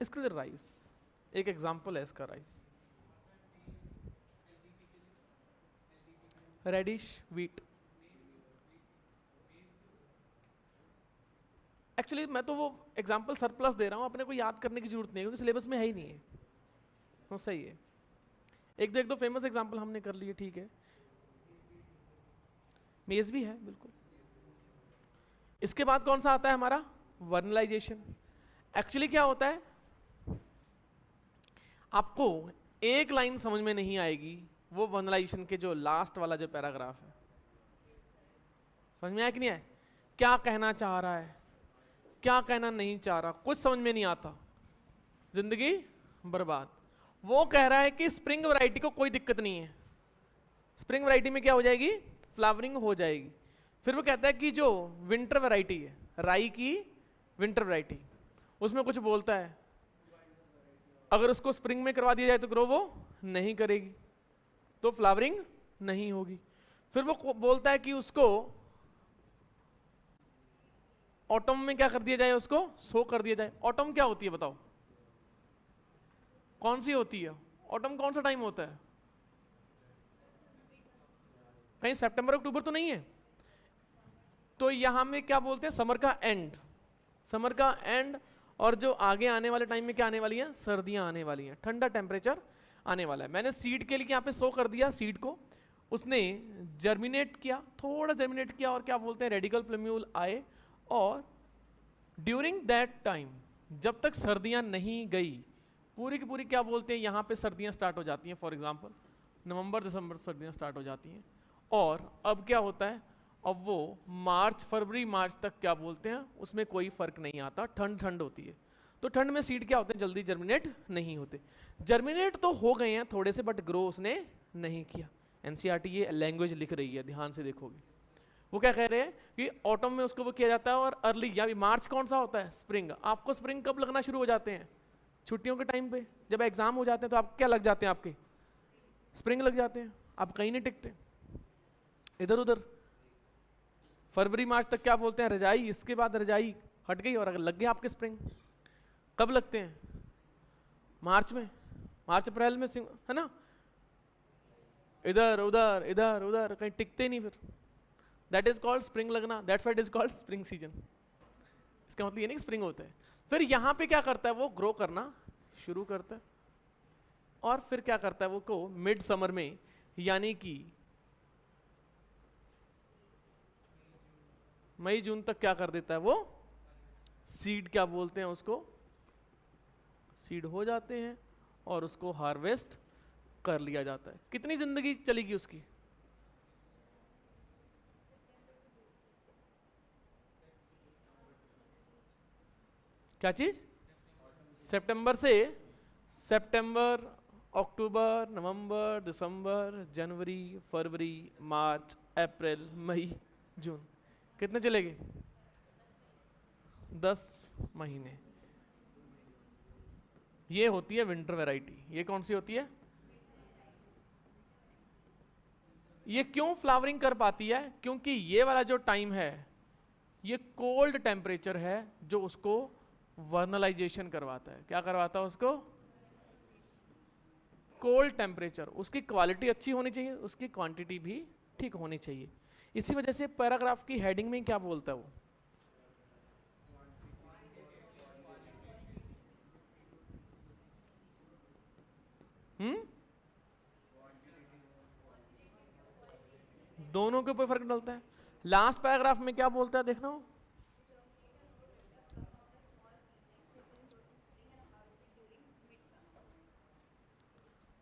इसके लिए राइस एक एग्जांपल है, इसका राइस। Reddish wheat. एक्चुअली मैं तो वो एग्जांपल सरप्लस दे रहा हूं, अपने को याद करने की जरूरत नहीं है क्योंकि सिलेबस में है ही नहीं है। तो सही है, एक दो फेमस एग्जांपल हमने कर लिए, ठीक है। मेज भी है बिल्कुल। इसके बाद कौन सा आता है हमारा? वर्नलाइजेशन। एक्चुअली क्या होता है, आपको एक लाइन समझ में नहीं आएगी, वो वर्नलाइजेशन के जो लास्ट वाला जो पैराग्राफ है। समझ में आया कि नहीं आया? क्या कहना चाह रहा है, क्या कहना नहीं चाह रहा, कुछ समझ में नहीं आता, जिंदगी बर्बाद। वो कह रहा है कि स्प्रिंग वैरायटी को कोई दिक्कत नहीं है, स्प्रिंग वैरायटी में क्या हो जाएगी? फ्लावरिंग हो जाएगी। फिर वो कहता है कि जो विंटर वैरायटी है, राई की विंटर वैरायटी, उसमें कुछ बोलता है, अगर उसको स्प्रिंग में करवा दिया जाए तो ग्रो वो नहीं करेगी, तो फ्लावरिंग नहीं होगी। फिर वो बोलता है कि उसको ऑटम में क्या कर दिया जाए, उसको सो कर दिया जाए। ऑटम क्या होती है बताओ? कौन सी होती है ऑटम? कौन सा टाइम होता है? कहीं सितंबर अक्टूबर तो नहीं है? तो यहां में क्या बोलते हैं? समर का एंड, समर का एंड। और जो आगे आने वाले टाइम में क्या आने वाली है? सर्दियां आने वाली हैं, ठंडा टेम्परेचर आने वाला है। मैंने सीड के लिए यहाँ पे सो कर दिया, सीड को उसने जर्मिनेट किया, थोड़ा जर्मिनेट किया, और क्या बोलते हैं? रेडिकल प्लम्यूल आए, और ड्यूरिंग दैट टाइम, जब तक सर्दियां नहीं गई, पूरी की पूरी क्या बोलते हैं, यहाँ पे सर्दियां स्टार्ट हो जाती हैं। फॉर एग्जांपल नवंबर दिसंबर सर्दियां स्टार्ट हो जाती हैं, और अब क्या होता है, अब वो मार्च, फरवरी मार्च तक क्या बोलते हैं, उसमें कोई फर्क नहीं आता, ठंड ठंड होती है। तो ठंड में सीड क्या होते हैं? जल्दी जर्मिनेट नहीं होते। जर्मिनेट तो हो गए हैं थोड़े से, बट ग्रो उसने नहीं किया। एनसीईआरटी ये लैंग्वेज लिख रही है, ध्यान से देखोगे। वो क्या कह रहे हैं कि ऑटम में उसको वो किया जाता है, और अर्ली या मार्च कौन सा होता है? स्प्रिंग। आपको स्प्रिंग कब लगना शुरू हो जाते हैं? छुट्टियों के टाइम पे, जब एग्जाम हो जाते हैं तो आप क्या लग जाते हैं? आपके स्प्रिंग लग जाते हैं, आप कहीं नहीं टिकते, इधर उधर। फरवरी मार्च तक क्या बोलते हैं, रजाई, इसके बाद रजाई हट गई और अगर लग गए आपके स्प्रिंग। कब लगते हैं, मार्च में, मार्च अप्रैल में, है ना, इधर उधर इधर उधर, कहीं टिकते नहीं फिर। दैट इज कॉल्ड स्प्रिंग लगना, that's what is called spring season. इसका मतलब ये नहीं कि स्प्रिंग होता है। फिर यहां पे क्या करता है, वो ग्रो करना शुरू करता है, और फिर क्या करता है वो को मिड समर में, यानी कि मई जून तक क्या कर देता है वो, सीड क्या बोलते हैं उसको, सीड हो जाते हैं और उसको हार्वेस्ट कर लिया जाता है। कितनी जिंदगी चलेगी उसकी, क्या चीज, सितंबर से, सितंबर, अक्टूबर, नवंबर, दिसंबर, जनवरी, फरवरी, मार्च, अप्रैल, मई, जून, कितने चलेंगे, 10 महीने। ये होती है विंटर वैरायटी। ये कौन सी होती है, ये क्यों फ्लावरिंग कर पाती है, क्योंकि ये वाला जो टाइम है ये कोल्ड टेम्परेचर है जो उसको वर्नलाइजेशन करवाता है। क्या करवाता है उसको, कोल्ड टेम्परेचर। उसकी क्वालिटी अच्छी होनी चाहिए, उसकी क्वांटिटी भी ठीक होनी चाहिए। इसी वजह से पैराग्राफ की हेडिंग में क्या बोलता है वो, दोनों के ऊपर फर्क डालता है। लास्ट पैराग्राफ में क्या बोलता है देखना हो,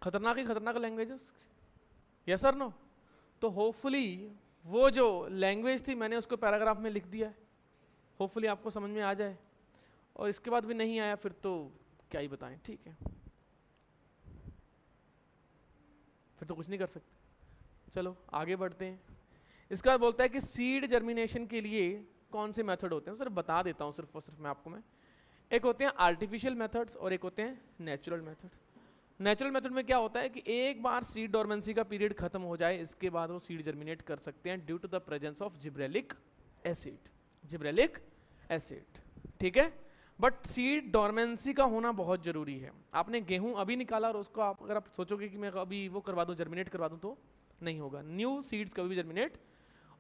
खतरनाक ही खतरनाक लैंग्वेज है उसकी, यस और नो। तो होपफुली वो जो लैंग्वेज थी मैंने उसको पैराग्राफ में लिख दिया है, होपफुली आपको समझ में आ जाए। और इसके बाद भी नहीं आया फिर तो क्या ही बताएं, ठीक है, फिर तो कुछ नहीं कर सकते। चलो आगे बढ़ते हैं। इसके बाद बोलता है कि सीड जर्मिनेशन के लिए कौन से मेथड होते हैं, सिर्फ बता देता हूँ सिर्फ और सिर्फ मैं आपको। एक होते हैं आर्टिफिशियल मेथड्स और एक होते हैं नेचुरल मेथड। नेचुरल मेथड में क्या होता है कि एक बार सीड डोरमेंसी का पीरियड खत्म हो जाए, इसके बाद वो सीड जर्मिनेट कर सकते हैं due to the presence of gibberellic acid, gibberellic acid, ठीक है। बट सीड डोरमेंसी का होना बहुत जरूरी है। आपने गेहूं अभी निकाला और उसको आप अगर आप सोचोगे कि मैं अभी वो करवा दूं, जर्मिनेट करवा दूं, तो नहीं होगा। न्यू सीड्स कभी भी जर्मिनेट,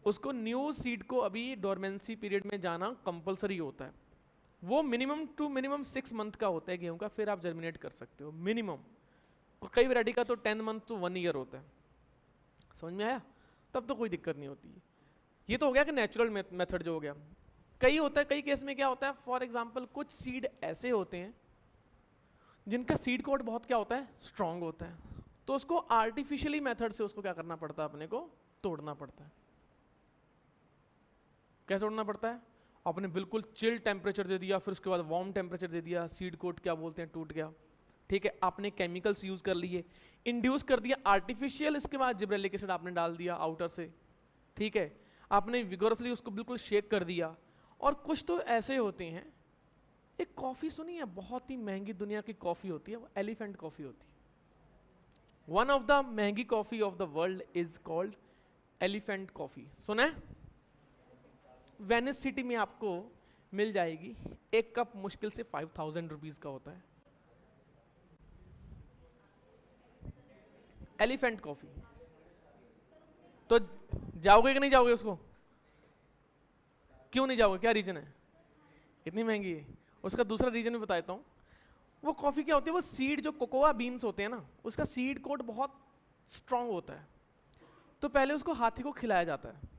उसको न्यू सीड को अभी डोरमेंसी पीरियड में जाना कंपलसरी होता है। वो मिनिमम टू मिनिमम 6 मंथ का होता है गेहूं का, फिर आप जर्मिनेट कर सकते हो मिनिमम। और कई वैरायटी का तो 10 मंथ टू 1 ईयर होता है। समझ में आया, तब तो कोई दिक्कत नहीं होती है। ये तो हो गया कि नेचुरल मेथड जो हो गया। कई होता है, कई केस में क्या होता है, फॉर एग्जांपल कुछ सीड ऐसे होते हैं जिनका सीड कोड बहुत क्या होता है, स्ट्रांग होता है, तो उसको आर्टिफिशियली मेथड से उसको क्या करना पड़ता है, अपने को तोड़ना पड़ता है। कैसे तोड़ना पड़ता है, आपने बिल्कुल चिल टेम्परेचर दे दिया, फिर उसके बाद वार्म टेम्परेचर दे दिया, सीड कोड क्या बोलते हैं टूट गया, ठीक है। आपने केमिकल्स यूज कर लिए, इंड्यूस कर दिया आर्टिफिशियल, इसके बाद जिब्रेलिक एसिड आपने डाल दिया आउटर से, ठीक है। आपने विगोरसली उसको बिल्कुल शेक कर दिया। और कुछ तो ऐसे होते हैं, एक कॉफी सुनी है, बहुत ही महंगी दुनिया की कॉफी होती है, वो एलिफेंट कॉफी होती है। वन ऑफ द महंगी coffee of the world is called elephant coffee, सुना है? वेनिस सिटी में आपको मिल जाएगी। एक कप मुश्किल से 5000 रुपीज का होता है, एलिफेंट कॉफी। तो जाओगे कि नहीं जाओगे उसको? क्यों नहीं जाओगे, क्या रीजन है, इतनी महंगी है? उसका दूसरा रीजन भी बता देता हूँ। वो कॉफी क्या होती है, वो सीड जो कोकोआ बीन्स होते हैं ना, उसका सीड कोड बहुत स्ट्रांग होता है। तो पहले उसको हाथी को खिलाया जाता है,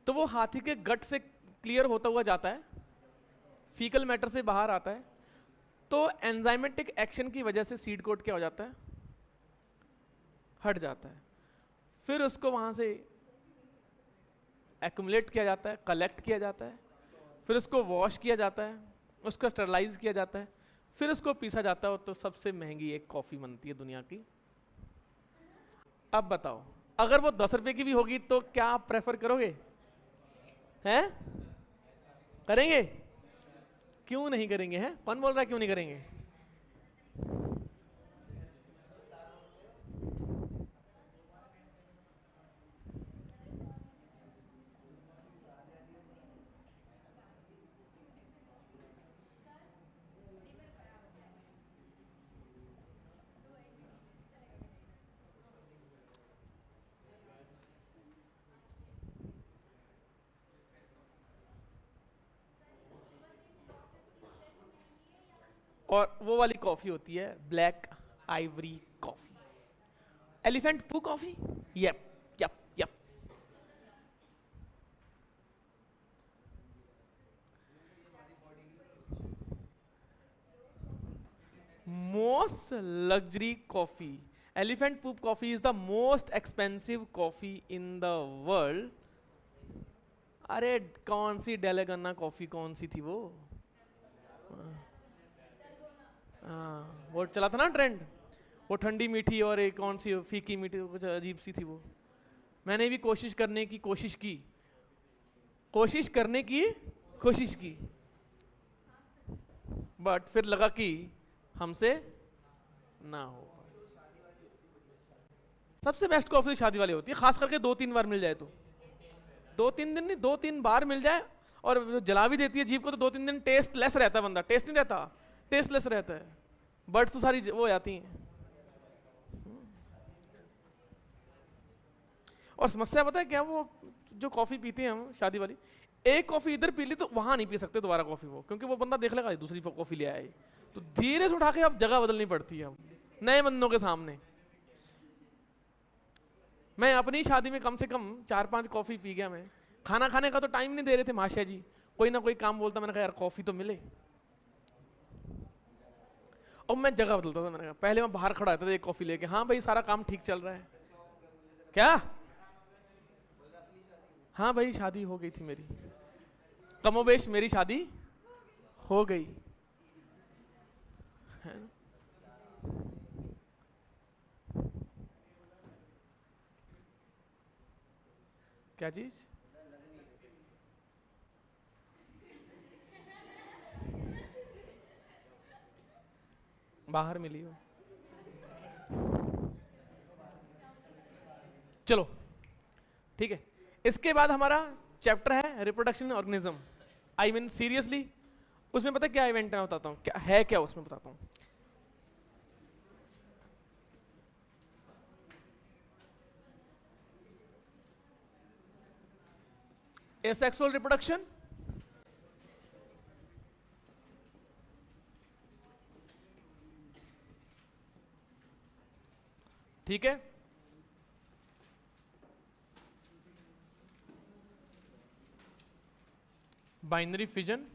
तो वो हाथी के गट से क्लियर होता हुआ जाता है, फीकल मैटर से बाहर आता है, तो एंजाइमेटिक एक्शन की वजह से सीड कोड क्या हो जाता है, हट जाता है। फिर उसको वहां से एक्युमुलेट किया जाता है, कलेक्ट किया जाता है, फिर उसको वॉश किया जाता है, उसको स्टरलाइज किया जाता है, फिर उसको पीसा जाता है, तो सबसे महंगी एक कॉफी बनती है दुनिया की। अब बताओ, अगर वो 10 रुपए की भी होगी तो क्या आप प्रेफर करोगे? हैं? करेंगे? क्यों नहीं करेंगे? हैं? कौन बोल रहा है क्यों नहीं करेंगे? और वो वाली कॉफी होती है black ivory coffee. Elephant poo coffee, yup yup yup. Most luxury coffee, elephant poop coffee is the most expensive coffee in the world. अरे कौन सी डेलेगन्ना कॉफी कौन सी थी वो? वो चला था ना ट्रेंड, वो ठंडी मीठी और एक कौन सी फीकी मीठी, कुछ अजीब सी थी वो। मैंने भी कोशिश करने की कोशिश की, बट फिर लगा कि हमसे ना हो। सबसे बेस्ट कॉफी शादी वाली होती है, खास करके 2-3 बार मिल जाए तो। 2-3 दिन नहीं, 2-3 बार मिल जाए और जला भी देती है जीभ को, तो 2-3 दिन टेस्ट लेस रहता है, बंदा टेस्ट नहीं रहता, टेस्ट लेस रहता है, बट तो सारी वो जाती हैं। और समस्या पता है क्या, वो जो कॉफी पीते हैं हम शादी वाली, एक कॉफी इधर पी ली तो वहां नहीं पी सकते दोबारा कॉफी वो, क्योंकि वो बंदा देख लेगा दूसरी कॉफी ले आए, तो धीरे से उठा के अब जगह बदलनी पड़ती है नए बंदों के सामने। मैं अपनी शादी में कम से कम 4-5 कॉफी पी गया। मैं खाना खाने का तो टाइम नहीं दे रहे थे महाशय जी, कोई ना कोई काम बोलता, मैंने कहा यार कॉफी तो मिले, और मैं जगह बदलता था। मैंने कहा पहले मैं बाहर खड़ा रहता था एक कॉफी लेके, हाँ भाई सारा काम ठीक चल रहा है क्या? हाँ भाई शादी हो गई थी मेरी, कमोबेश मेरी शादी हो गई है ना? क्या चीज? बाहर मिली हो। चलो ठीक है, इसके बाद हमारा चैप्टर है reproduction organism. I mean seriously, उसमें पता क्या इवेंट है बताता हूँ, क्या है क्या उसमें बताता हूँ। एसेक्सुअल रिप्रोडक्शन, ठीक है, बाइनरी फिजन,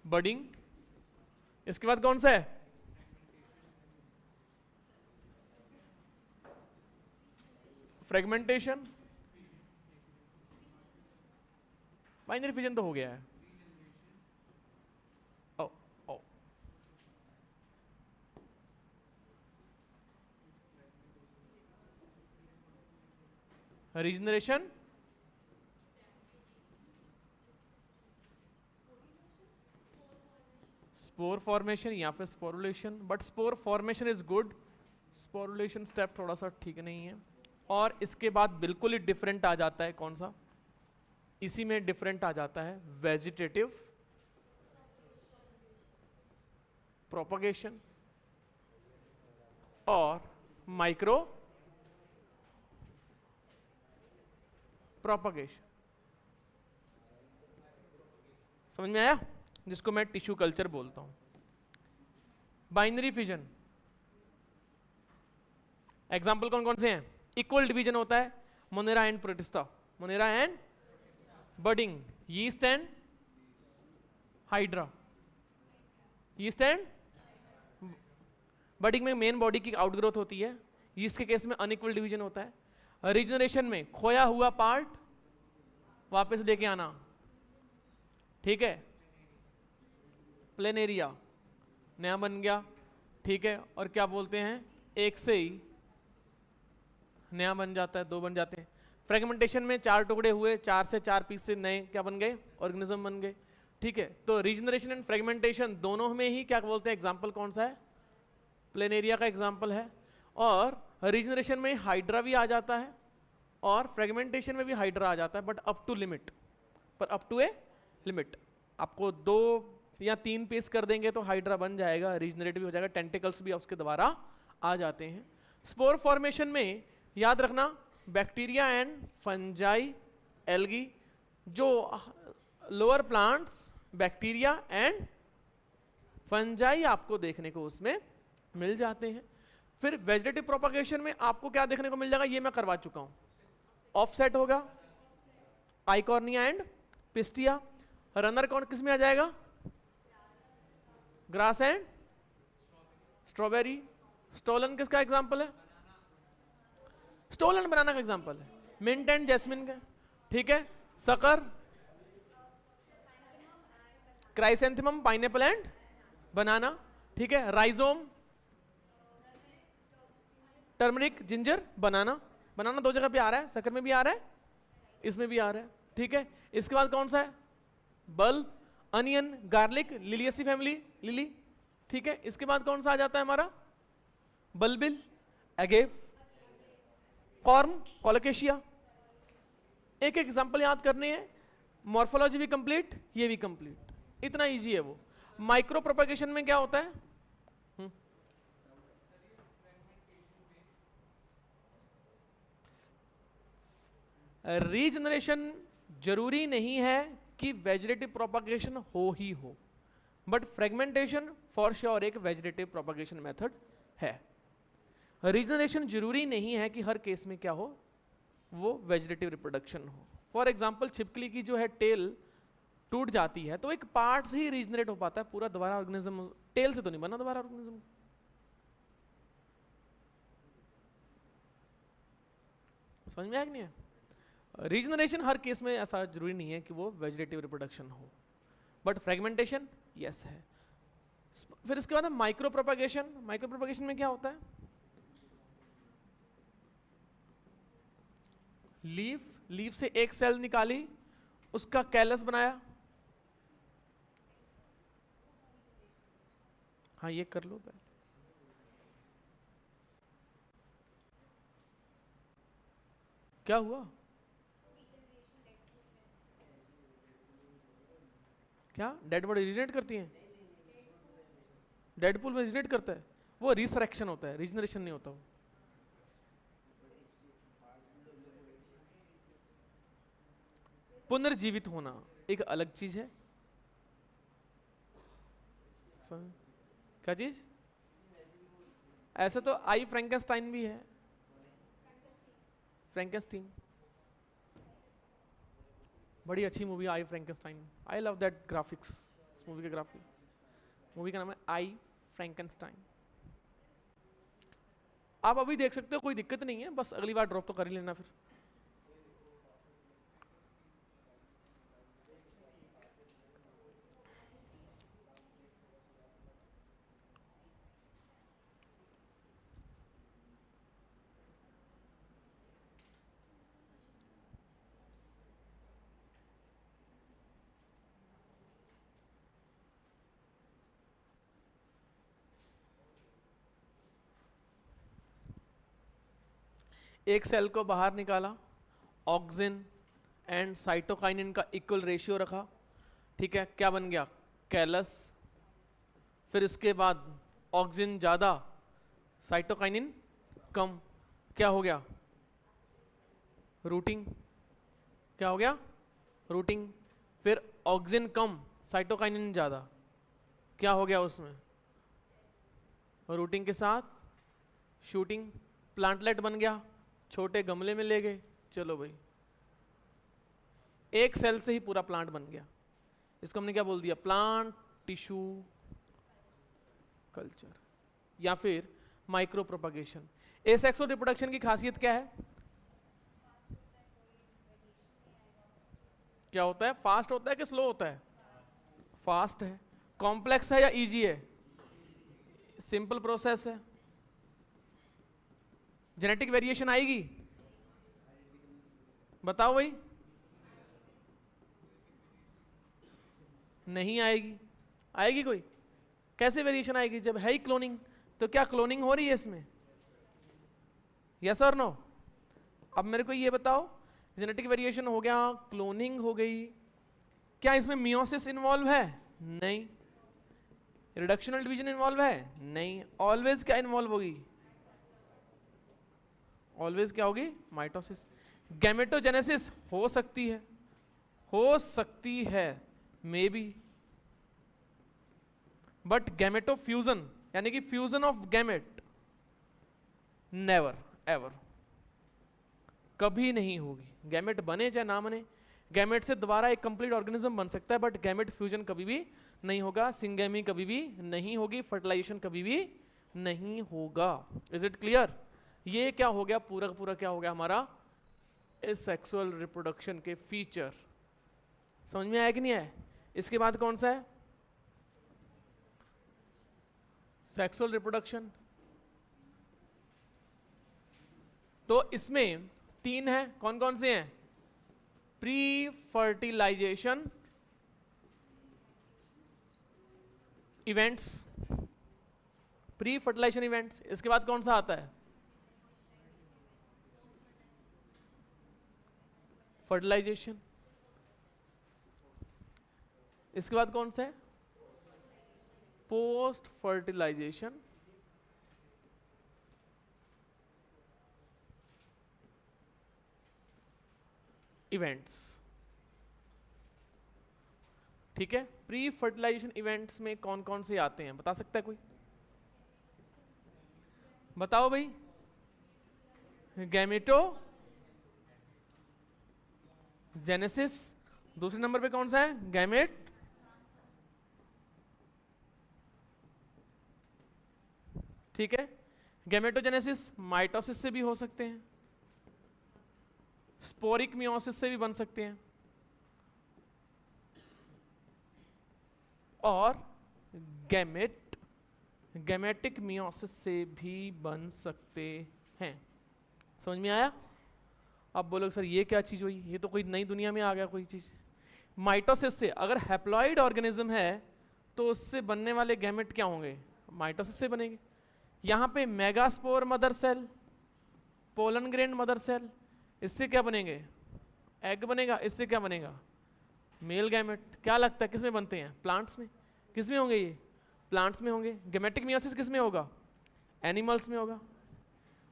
बडिंग, इसके बाद कौन सा है? फ्रेगमेंटेशन। बाइनरी फिजन तो हो गया है। ओ, ओ। रीजनरेशन, स्पोर फॉर्मेशन या फिर sporulation, but spore formation is good, sporulation step थोड़ा सा ठीक नहीं है। और इसके बाद बिल्कुल ही डिफरेंट आ जाता है, कौन सा? इसी में डिफरेंट आ जाता है वेजिटेटिव प्रोपगेशन और माइक्रो प्रोपगेशन। समझ में आया? जिसको मैं टिश्यू कल्चर बोलता हूं। बाइनरी फिजन एग्जाम्पल कौन कौन से हैं? इक्वल डिवीजन होता है, Monera and protista, Monera and budding, yeast and hydra. Yeast and budding में मेन बॉडी की आउटग्रोथ होती है, यीस्ट के केस में अनइक्वल डिवीजन होता है। रीजनरेशन में खोया हुआ पार्ट वापस लेके आना, ठीक है। प्लेनेरिया नया बन गया, ठीक है। और क्या बोलते हैं, एक से ही नया बन जाता है, 2 बन जाते हैं। फ्रेगमेंटेशन में 4 टुकड़े हुए, 4 से 4 पीस से नए क्या बन गए, ऑर्गेनिज्म बन गए, ठीक है। तो रीजनरेशन एंड फ्रेगमेंटेशन दोनों में ही क्या बोलते हैं, एग्जाम्पल कौन सा है? प्लेनेरिया का एग्जाम्पल है। और रीजनरेशन में हाइड्रा भी आ जाता है और फ्रेगमेंटेशन में भी हाइड्रा आ जाता है, बट अप टू लिमिट, पर अप टू ए लिमिट। आपको 2 या 3 पीस कर देंगे तो हाइड्रा बन जाएगा, रीजनरेट भी हो जाएगा, टेंटिकल्स भी उसके द्वारा आ जाते हैं। स्पोर फॉर्मेशन में याद रखना बैक्टीरिया एंड फंजाई, एल्गी जो lower plants, bacteria and fungi आपको देखने को उसमें मिल जाते हैं। फिर वेजिटेटिव प्रोपगेशन में आपको क्या देखने को मिल जाएगा, ये मैं करवा चुका हूं, ऑफसेट होगा, आइकॉर्निया एंड पिस्टिया। रनर कौन किस में आ जाएगा, ग्रास एंड स्ट्रॉबेरी। स्टोलन किसका एग्जांपल है, स्टोलन बनाना का एग्जांपल है, मिंट एंड जैस्मिन का, ठीक है। सकर, क्राइसेंथेमम, पाइनएप्पल एंड बनाना, ठीक है। राइजोम, टर्मरिक, जिंजर, बनाना। बनाना दो जगह पे आ रहा है, सकर में भी आ रहा है, इसमें भी आ रहा है, ठीक है। इसके बाद कौन सा है, bulb, onion, garlic, Liliaceae family, lily, ठीक है। इसके बाद कौन सा आ जाता है हमारा, बल्बिल, एगेव, कॉर्म, कोलोकेशिया। एक एग्जांपल याद करने हैं, मॉर्फोलॉजी भी कंप्लीट, ये भी कंप्लीट, इतना इजी है वो। माइक्रो प्रोपगेशन में क्या होता है, रीजनरेशन जरूरी नहीं है कि वेजिटेटिव प्रोपगेशन हो ही हो, बट फ्रेगमेंटेशन फॉर श्योर एक वेजिटेटिव प्रोपगेशन मेथड है। रीजनरेशन जरूरी नहीं है कि हर केस में क्या हो, वो वेजिटेटिव रिप्रोडक्शन हो। फॉर एग्जांपल छिपकली की जो है टेल टूट जाती है तो एक पार्ट से ही रीजनरेट हो पाता है, पूरा दोबारा ऑर्गेनिज्म टेल से तो नहीं बना दोबारा ऑर्गेनिज्म। समझ में आया कि नहीं है? रीजनरेशन हर केस में ऐसा जरूरी नहीं है कि वो वेजिटेटिव रिप्रोडक्शन हो, बट फ्रेगमेंटेशन यस है। फिर इसके बाद माइक्रो प्रोपगेशन। माइक्रो प्रोपगेशन में क्या होता है, लीफ से एक सेल निकाली, उसका कैलस बनाया, हाँ ये कर लो पहले, क्या हुआ, क्या डेड बॉडी रीजनरेट करती हैं, डेडपूल में रीजनरेट करता है, वो रिसरेक्शन होता है, रीजनरेशन नहीं होता वो। पुनर्जीवित होना एक अलग चीज है। क्या चीज, ऐसे तो आई फ्रैंकेनस्टाइन भी है, फ्रैंकेनस्टीन बड़ी अच्छी movie I Frankenstein, I love that graphics, इस मूवी के ग्राफिक्स। मूवी का नाम है आई फ्रैंकेनस्टाइन। आप अभी देख सकते हो, कोई दिक्कत नहीं है, बस अगली बार ड्रॉप तो कर ही लेना फिर। एक सेल को बाहर निकाला, ऑक्सिन एंड साइटोकाइनिन का इक्वल रेशियो रखा, ठीक है, क्या बन गया, कैलस। फिर इसके बाद ऑक्सिन ज़्यादा, साइटोकाइनिन कम, क्या हो गया, रूटिंग। क्या हो गया, रूटिंग। फिर ऑक्सिन कम, साइटोकाइनिन ज़्यादा, क्या हो गया उसमें, रूटिंग के साथ शूटिंग। प्लांटलेट बन गया, छोटे गमले में ले गए, चलो भाई एक सेल से ही पूरा प्लांट बन गया। इसको हमने क्या बोल दिया, प्लांट टिश्यू कल्चर या फिर माइक्रो प्रोपगेशन। एसेक्सुअल रिप्रोडक्शन की खासियत क्या है, क्या होता है, फास्ट होता है कि स्लो होता है, फास्ट है। कॉम्प्लेक्स है या इजी है, सिंपल प्रोसेस है। जेनेटिक वेरिएशन आएगी, बताओ भाई, नहीं आएगी, आएगी कोई, कैसे वेरिएशन आएगी, जब है ही क्लोनिंग, तो क्या क्लोनिंग हो रही है इसमें, यस और नो। अब मेरे को ये बताओ, जेनेटिक वेरिएशन हो गया, क्लोनिंग हो गई, क्या इसमें मियोसिस इन्वॉल्व है, नहीं। रिडक्शनल डिवीजन इन्वॉल्व है, नहीं। ऑलवेज क्या इन्वॉल्व होगी, ऑलवेज क्या होगी, माइटोसिस। गैमेटोजेनेसिस हो सकती है, हो सकती है, मे बी, बट गैमेटोफ्यूजन यानी कि fusion of gamete never ever, कभी नहीं होगी। गैमेट बने चाहे ना बने, गैमेट से दोबारा एक कंप्लीट ऑर्गेनिज्म बन सकता है, बट गैमेट फ्यूजन कभी भी नहीं होगा, सिंगेमी कभी भी नहीं होगी, फर्टिलाइजेशन कभी भी नहीं होगा। Is it clear? ये क्या हो गया, पूरा पूरा क्या हो गया हमारा इस सेक्सुअल रिप्रोडक्शन के फीचर। समझ में आया कि नहीं आया? इसके बाद कौन सा है? Sexual reproduction. तो इसमें 3 है, कौन कौन से हैं? Pre fertilization events, pre fertilization events. इसके बाद कौन सा आता है? फर्टिलाइजेशन। इसके बाद कौन सा है? Post fertilization events. ठीक है, प्री फर्टिलाइजेशन इवेंट्स में कौन कौन से आते हैं, बता सकता है कोई? बताओ भाई। गैमेटो जेनेसिस, दूसरे नंबर पे कौन सा है? गैमेट ठीक है, गैमेटोजेनेसिस माइटोसिस से भी हो सकते हैं, स्पोरिक मियोसिस से भी बन सकते हैं, और गैमेटिक मियोसिस से भी बन सकते हैं। समझ में आया? अब बोलोगे सर ये क्या चीज हुई, ये तो कोई नई दुनिया में आ गया कोई चीज। माइटोसिस से, अगर हैप्लॉइड ऑर्गेनिज्म है तो उससे बनने वाले गैमेट क्या होंगे? माइटोसिस से बनेंगे। यहां पे megaspore mother cell, pollen grain mother cell, इससे क्या बनेंगे? एग बनेगा। इससे क्या बनेगा? Male gamete. क्या लगता है किस में बनते हैं? प्लांट्स में। किस में होंगे ये? प्लांट्स में होंगे। गैमेटिक मियोसिस किस में होगा? एनिमल्स में होगा।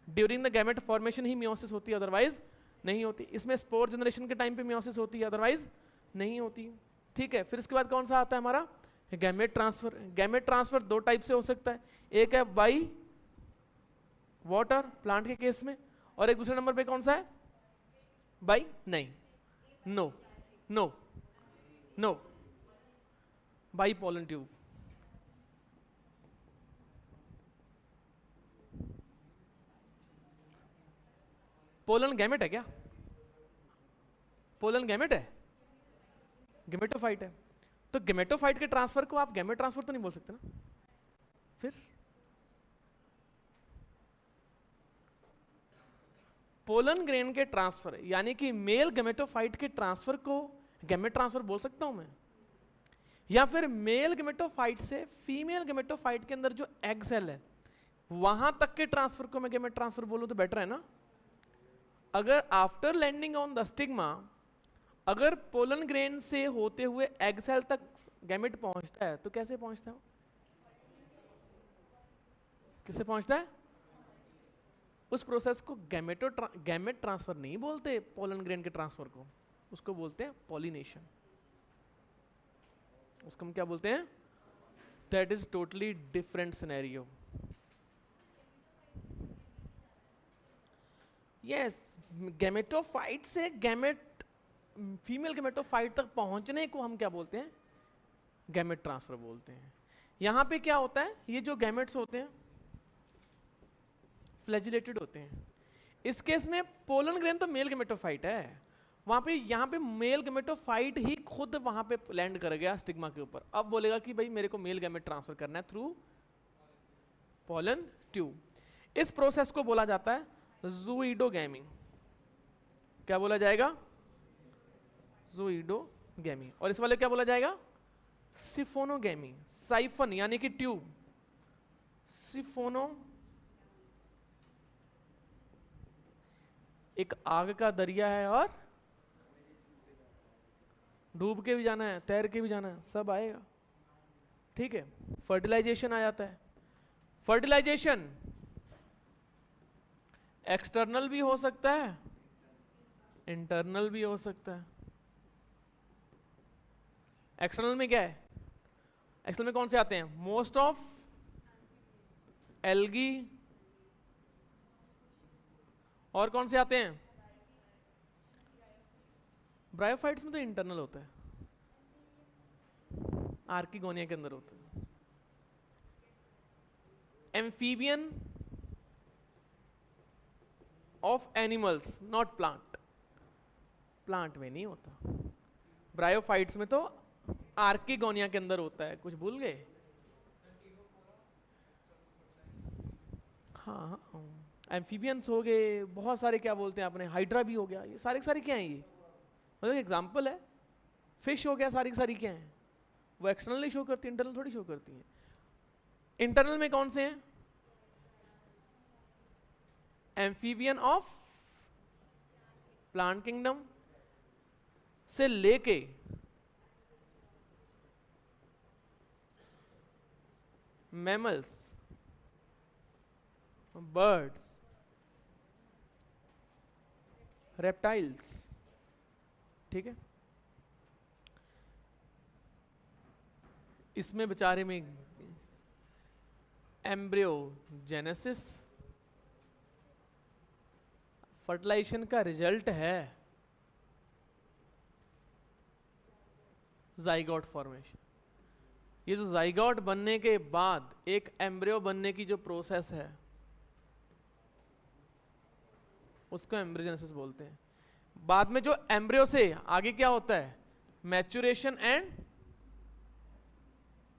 During the gamete formation he meiosis होती है, अदरवाइज नहीं होती। इसमें स्पोर जनरेशन के टाइम पे मियोसिस होती है, अदरवाइज नहीं होती। ठीक है, फिर इसके बाद कौन सा आता है हमारा? Gamete transfer. Gamete transfer 2 type से हो सकता है, एक है बाई वाटर प्लांट के केस में, और एक दूसरे नंबर पे कौन सा है? बाई नहीं, no no no, by pollen tube. Pollen gamete है क्या? पोलन गैमेट है? गैमेटोफाइट है। तो गैमेटोफाइट के ट्रांसफर को आप गैमेट ट्रांसफर तो नहीं बोल सकते ना। फिर पोलन ग्रेन के ट्रांसफर यानी कि मेल गैमेटोफाइट के ट्रांसफर को गैमेट ट्रांसफर बोल सकता हूं मैं, या फिर मेल गैमेटोफाइट से फीमेल गैमेटोफाइट के अंदर जो एग सेल है वहां तक के ट्रांसफर को मैं गैमेट ट्रांसफर बोलूं तो बेटर है ना। अगर after landing on the stigma, अगर पोलन ग्रेन से होते हुए एग सेल तक गैमेट पहुंचता है तो कैसे पहुंचता है? किससे पहुंचता है? उस प्रोसेस को गैमेट ट्रांसफर नहीं बोलते, पोलन ग्रेन के ट्रांसफर को, उसको बोलते हैं पॉलिनेशन। उसको हम क्या बोलते हैं? That is totally different scenario. Yes, gametophyte से गैमेट फीमेल गैमेटोफाइट तक पहुंचने को हम क्या बोलते हैं? गैमेट ट्रांसफर बोलते हैं। यहां पे क्या होता है, ये जो गैमेट्स होते हैं फ्लैजिलेटेड होते हैं। इस केस में पोलन ग्रेन तो मेल गैमेटोफाइट है, वहां पे यहाँ पे मेल गैमेटोफाइट ही खुद वहां पे लैंड कर गया स्टिग्मा के ऊपर। अब बोलेगा कि भाई मेरे को मेल गैमेट ट्रांसफर करना है थ्रू पोलन ट्यूब। इस प्रोसेस को बोला जाता है ज़ूइडोगैमी। क्या बोला जाएगा? ज़ूइडोगैमी। और इस वाले क्या बोला जाएगा? सिफोनोगैमी। साइफन यानी कि ट्यूब, सिफोनो एक आग का दरिया है और डूब के भी जाना है, तैर के भी जाना है, सब आएगा। ठीक है, फर्टिलाइजेशन आ जाता है। फर्टिलाइजेशन एक्सटर्नल भी हो सकता है, इंटरनल भी हो सकता है। एक्सटर्नल में क्या है, एक्सटर्नल में कौन से आते हैं, मोस्ट ऑफ एल्गी, और कौन से आते हैं, ब्रायोफाइट्स में तो इंटरनल होता है, आर्किगोनिया के अंदर होता है। Amphibian of animals not plant, plant में नहीं होता, ब्रायोफाइट्स में तो आर्किगोनिया के अंदर होता है। कुछ भूल गए? हाँ हाँ, एम्फीबियंस हो गए, बहुत सारे, क्या बोलते हैं आपने, हाइड्रा भी हो गया, ये सारे के सारे क्या हैं, ये मतलब एग्जाम्पल है। फिश हो गया, सारी की सारी क्या हैं, वो एक्सटर्नली शो करती है, इंटरनल थोड़ी शो करती है। इंटरनल में कौन से हैं, एम्फीबियन ऑफ प्लांट किंगडम से लेके मैमल्स, बर्ड्स, रेप्टाइल्स, ठीक है। इसमें बेचारे में एम्ब्रियोजेनेसिस, फर्टिलाइजेशन का रिजल्ट है जाइगोट फॉर्मेशन। ये जो जाइगोट बनने के बाद एक एम्ब्रियो बनने की जो प्रोसेस है उसको एम्ब्रियोजेनेसिस बोलते हैं। बाद में जो एम्ब्रियो से आगे क्या होता है, मैच्योरेशन एंड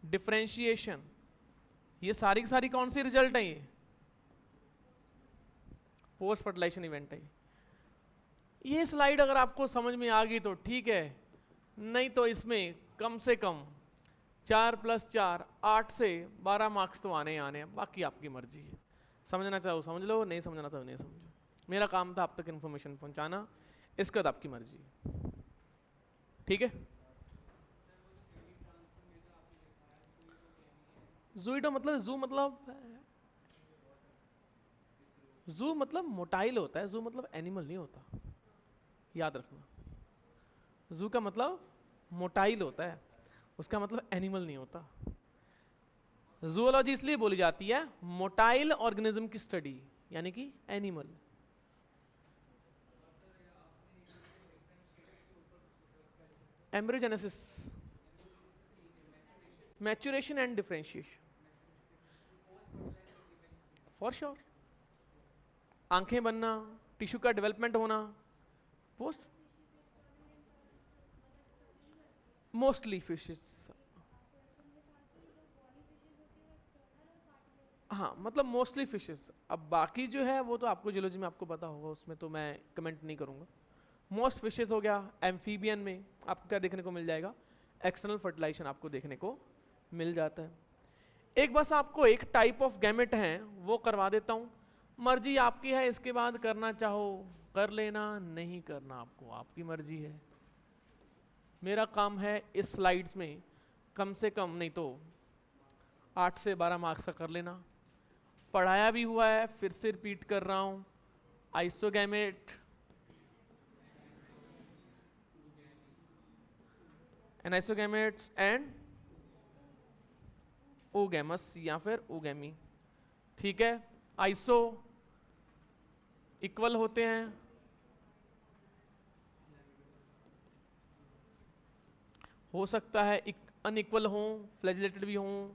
डिफरेंशिएशन। ये सारी की सारी कौन सी रिजल्ट है, ये पोस्ट फर्टिलाइजेशन इवेंट है। ये स्लाइड अगर आपको समझ में आ गई तो ठीक है, नहीं तो इसमें कम से कम 4+4 8 से 12 मार्क्स तो आने ही आने हैं, बाकी आपकी मर्जी है। समझना चाहो समझ लो, नहीं समझना चाहो नहीं समझो। मेरा काम था आप तक इन्फॉर्मेशन पहुंचाना, इसके बाद आपकी मर्जी, ठीक है। जूइडो मतलब, जू मतलब मोटाइल होता है, जू मतलब एनिमल नहीं होता, याद रखना। जू का मतलब मोटाइल होता है, उसका मतलब एनिमल नहीं होता। जूलॉजी इसलिए बोली जाती है मोटाइल ऑर्गेनिज्म की स्टडी, यानी कि animal. Embryogenesis, maturation and differentiation, for sure. आंखें बनना, टिश्यू का डेवलपमेंट होना, पोस्ट मोस्टली फिशेस। हाँ मतलब मोस्टली फिशेस। अब बाकी जो है वो तो आपको जियोलॉजी में आपको पता होगा, उसमें तो मैं कमेंट नहीं करूँगा। मोस्ट फिशेस हो गया। एम्फीबियन में आपको क्या देखने को मिल जाएगा, एक्सटर्नल फर्टिलाइजेशन आपको देखने को मिल जाता है। एक बस आपको एक टाइप ऑफ गैमेट हैं वो करवा देता हूँ, मर्जी आपकी है, इसके बाद करना चाहो कर लेना, नहीं करना आपको आपकी मर्जी है। मेरा काम है इस स्लाइड्स में कम से कम नहीं तो 8 से 12 मार्क्स का कर लेना। पढ़ाया भी हुआ है, फिर से रिपीट कर रहा हूँ। आइसोगैमेट, एनाइसोगैमेट्स एंड ओगैमस या फिर ओगैमी, ठीक है। आइसो इक्वल होते हैं, हो सकता है अनइक्वल हों, फ्लैजिलेटेड भी हों।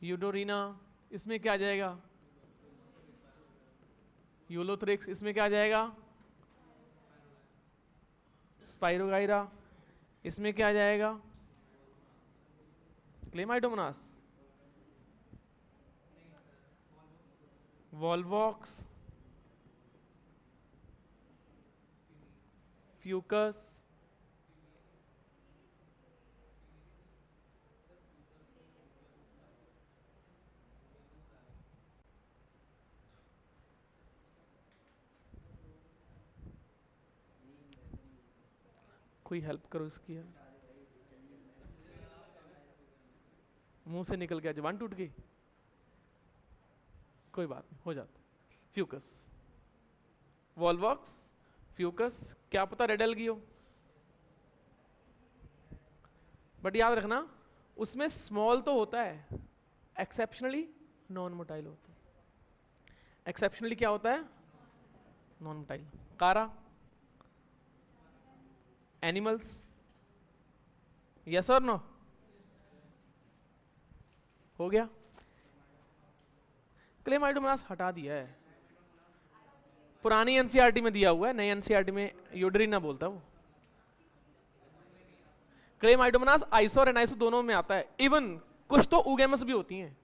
यूडोरिना, इसमें क्या आ जाएगा, यूलोथ्रिक्स, इसमें क्या आ जाएगा, स्पाइरोगाइरा, इसमें क्या आ जाएगा, क्लेमाइडोमोनास, वॉल्वॉक्स, फ्यूकस, कोई हेल्प करो इसकी यार, मुंह से निकल गया, जुबान टूट गई, कोई बात नहीं, हो जाता। फ्यूकस, वॉल्वॉक्स, फ्यूकस, क्या पता रेड एल्गी हो, बट याद रखना उसमें स्मॉल तो होता है, एक्सेप्शनली नॉन मोटाइल होता है। एक्सेप्शनली क्या होता है? Non motile. कारा, एनिमल्स, यस और नो? हो गया। क्लेम आइडोमोनास हटा दिया है, पुरानी एनसीईआरटी में दिया हुआ है, नई एनसीईआरटी में यूडरीना बोलता है वो। क्लेम आइडोमोनास आइसो और एनाइसो दोनों में आता है, इवन कुछ तो ऊगेमस भी होती हैं।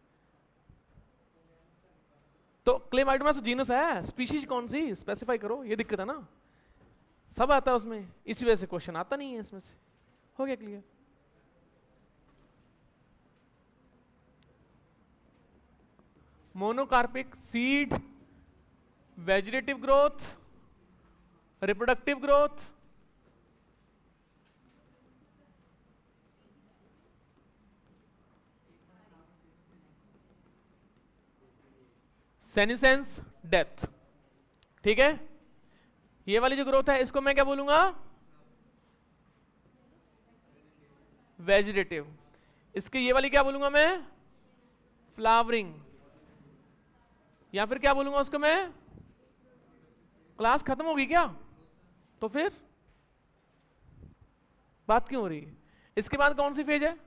तो क्लेम आइडोमोनास जीनस है, स्पीशीज कौन सी स्पेसिफाई करो, ये दिक्कत है ना। सब आता है उसमें, इसी वजह से क्वेश्चन आता नहीं है इसमें से। हो गया clear? Monocarpic seed, vegetative growth, reproductive growth, senescence, death. ठीक है, ये वाली जो ग्रोथ है इसको मैं क्या बोलूंगा? वेजिटेटिव। इसके ये वाली क्या बोलूंगा मैं? फ्लावरिंग। या फिर क्या बोलूंगा उसको मैं? क्लास खत्म होगी क्या? तो फिर बात क्यों हो रही है? इसके बाद कौन सी फेज है?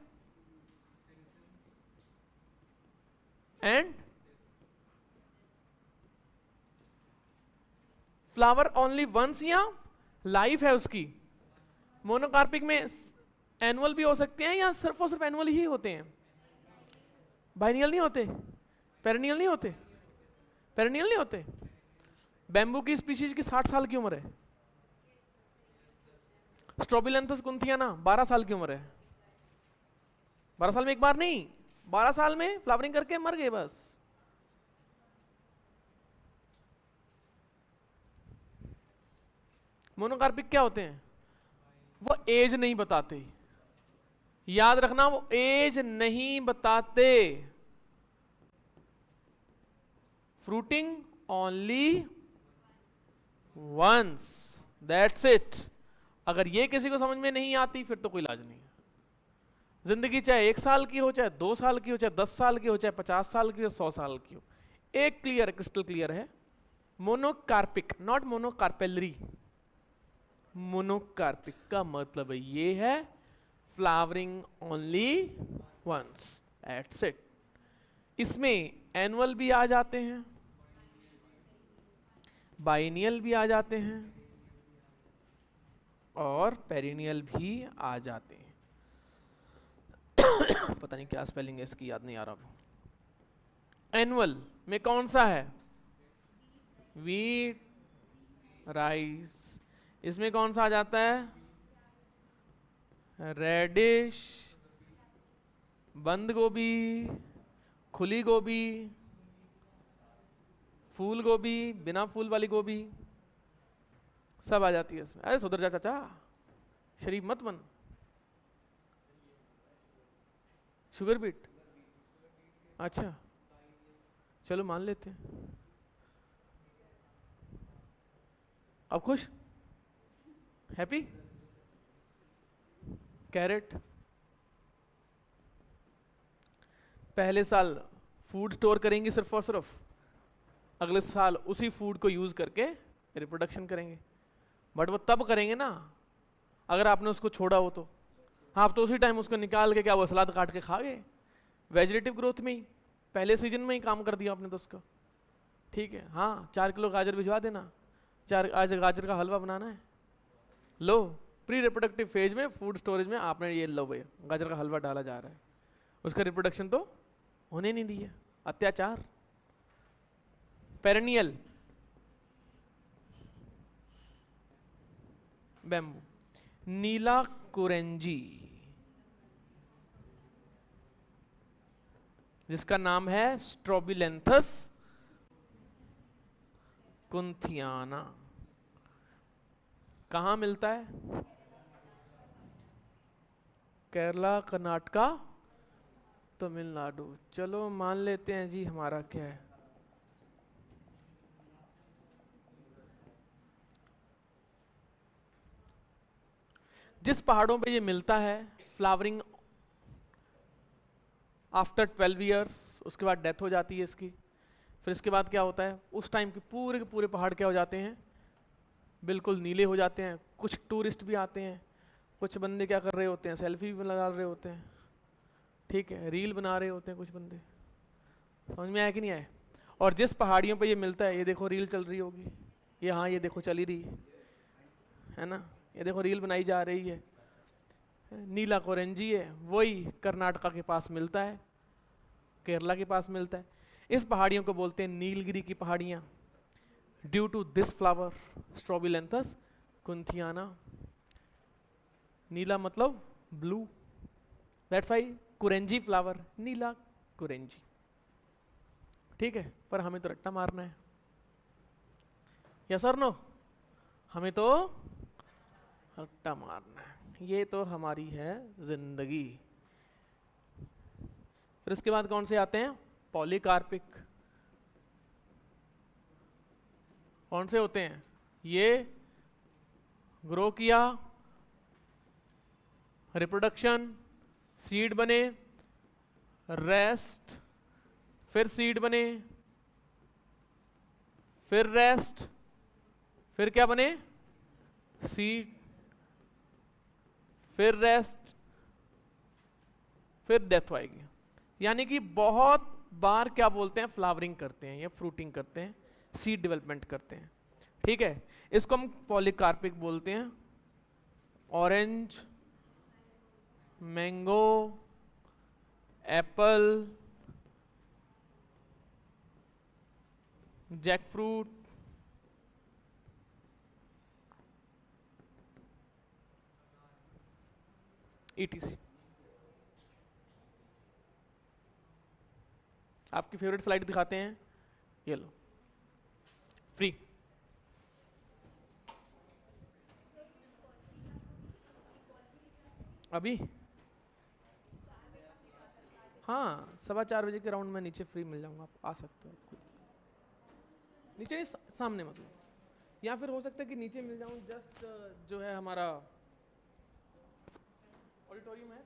एंड फ्लावर ओनली वंस या लाइफ है उसकी? मोनोकार्पिक में एनुअल भी हो सकते हैं या सिर्फ और सिर्फ एनुअल ही होते हैं? बाइनियल नहीं होते? पेरेनियल नहीं होते? पेरेनियल नहीं होते? बैम्बू की स्पीशीज की 60 साल की उम्र है। स्ट्रोबिलेंथस कुंथियाना 12 साल की उम्र है। 12 साल में एक बार नहीं, 12 साल में फ्लावरिंग करके मर गए बस। मोनोकार्पिक क्या होते हैं? वो एज नहीं बताते, याद रखना, वो एज नहीं बताते। Fruiting only once, that's it. अगर ये किसी को समझ में नहीं आती फिर तो कोई इलाज नहीं है। जिंदगी चाहे 1 साल की हो, चाहे 2 साल की हो, चाहे 10 साल की हो, चाहे 50 साल की हो, 100 साल की हो, एक क्लियर, क्रिस्टल क्लियर है, मोनोकार्पिक, नॉट मोनोकार्पेलरी। मोनोकार्पिक का मतलब ये है flowering only once, that's it. इसमें एनुअल भी आ जाते हैं, बाइनियल भी आ जाते हैं और पेरिनियल भी आ जाते हैं। पता नहीं क्या स्पेलिंग है इसकी, याद नहीं आ रहा। एनुअल में कौन सा है? Wheat, rice. इसमें कौन सा आ जाता है? रेडिश, बंद गोभी, खुली गोभी, फूल गोभी, बिना फूल वाली गोभी, सब आ जाती है इसमें। अरे सुधर जा चाचा, शरीफ मत बन। शुगर बीट, अच्छा चलो मान लेते हैं। अब खुश, हैप्पी? कैरेट, पहले साल फूड स्टोर करेंगे सिर्फ और सिर्फ, अगले साल उसी फूड को यूज करके रिप्रोडक्शन करेंगे। बट वो तब करेंगे ना अगर आपने उसको छोड़ा हो तो। आप तो उसी टाइम उसको निकाल के क्या वो सलाद काट के खा गए। वेजिटेटिव ग्रोथ में ही पहले सीजन में ही काम कर दिया आपने तो उसका। ठीक है, हाँ 4 किलो गाजर भिजवा देना, 4 आज गाजर का हलवा बनाना है, लो प्री रिप्रोडक्टिव फेज में फूड स्टोरेज में आपने ये लो भैया गाजर का हलवा डाला जा रहा है, उसका रिप्रोडक्शन तो होने नहीं दिया, अत्याचार। पेरेनियल, बैम्बू, नीला कुरेंजी जिसका नाम है स्ट्रोबिलेंथस कुंथियाना, कहाँ मिलता है? केरला, कर्नाटका, तमिलनाडु। चलो मान लेते हैं जी हमारा क्या है, जिस पहाड़ों पे ये मिलता है फ्लावरिंग आफ्टर 12 ईयर्स उसके बाद डेथ हो जाती है इसकी। फिर इसके बाद क्या होता है, उस टाइम के पूरे पहाड़ क्या हो जाते हैं, बिल्कुल नीले हो जाते हैं। कुछ टूरिस्ट भी आते हैं, कुछ बंदे क्या कर रहे होते हैं, सेल्फी भी लगा रहे होते हैं, ठीक है, रील बना रहे होते हैं कुछ बंदे। समझ में आया कि नहीं आया? और जिस पहाड़ियों पे ये मिलता है, ये देखो रील चल रही होगी, ये हाँ ये देखो चल ही रही है ना, ये देखो रील बनाई जा रही है। नीला कोरंजी है, वही कर्नाटका के पास मिलता है, केरला के पास मिलता है। इस पहाड़ियों को बोलते हैं नीलगिरी की पहाड़ियाँ। Due to this flower Strobilanthes kunthiana, नीला मतलब blue, that's why Kurinji flower, नीला कुरेंजी, ठीक है। पर हमें तो रट्टा मारना है, यस और नो, हमें तो रट्टा मारना है, ये तो हमारी है जिंदगी। फिर इसके बाद कौन से आते हैं, पॉलीकार्पिक। कौन से होते हैं, ये ग्रो किया, रिप्रोडक्शन, सीड बने, रेस्ट, फिर सीड बने, फिर रेस्ट, फिर क्या बने, सीड, फिर रेस्ट, फिर डेथ आएगी। यानी कि बहुत बार क्या बोलते हैं, फ्लावरिंग करते हैं या फ्रूटिंग करते हैं, सीड डेवलपमेंट करते हैं, ठीक है। इसको हम पॉलीकार्पिक बोलते हैं। Orange, mango, Apple, jackfruit, ETC। आपकी फेवरेट स्लाइड दिखाते हैं, ये लो, फ्री। अभी हाँ 4:15 बजे के राउंड में नीचे फ्री मिल जाऊंगा, आप आ सकते हो। नीचे नहीं, सामने मतलब, या फिर हो सकता है कि नीचे मिल जाऊं, जस्ट जो है हमारा ऑडिटोरियम है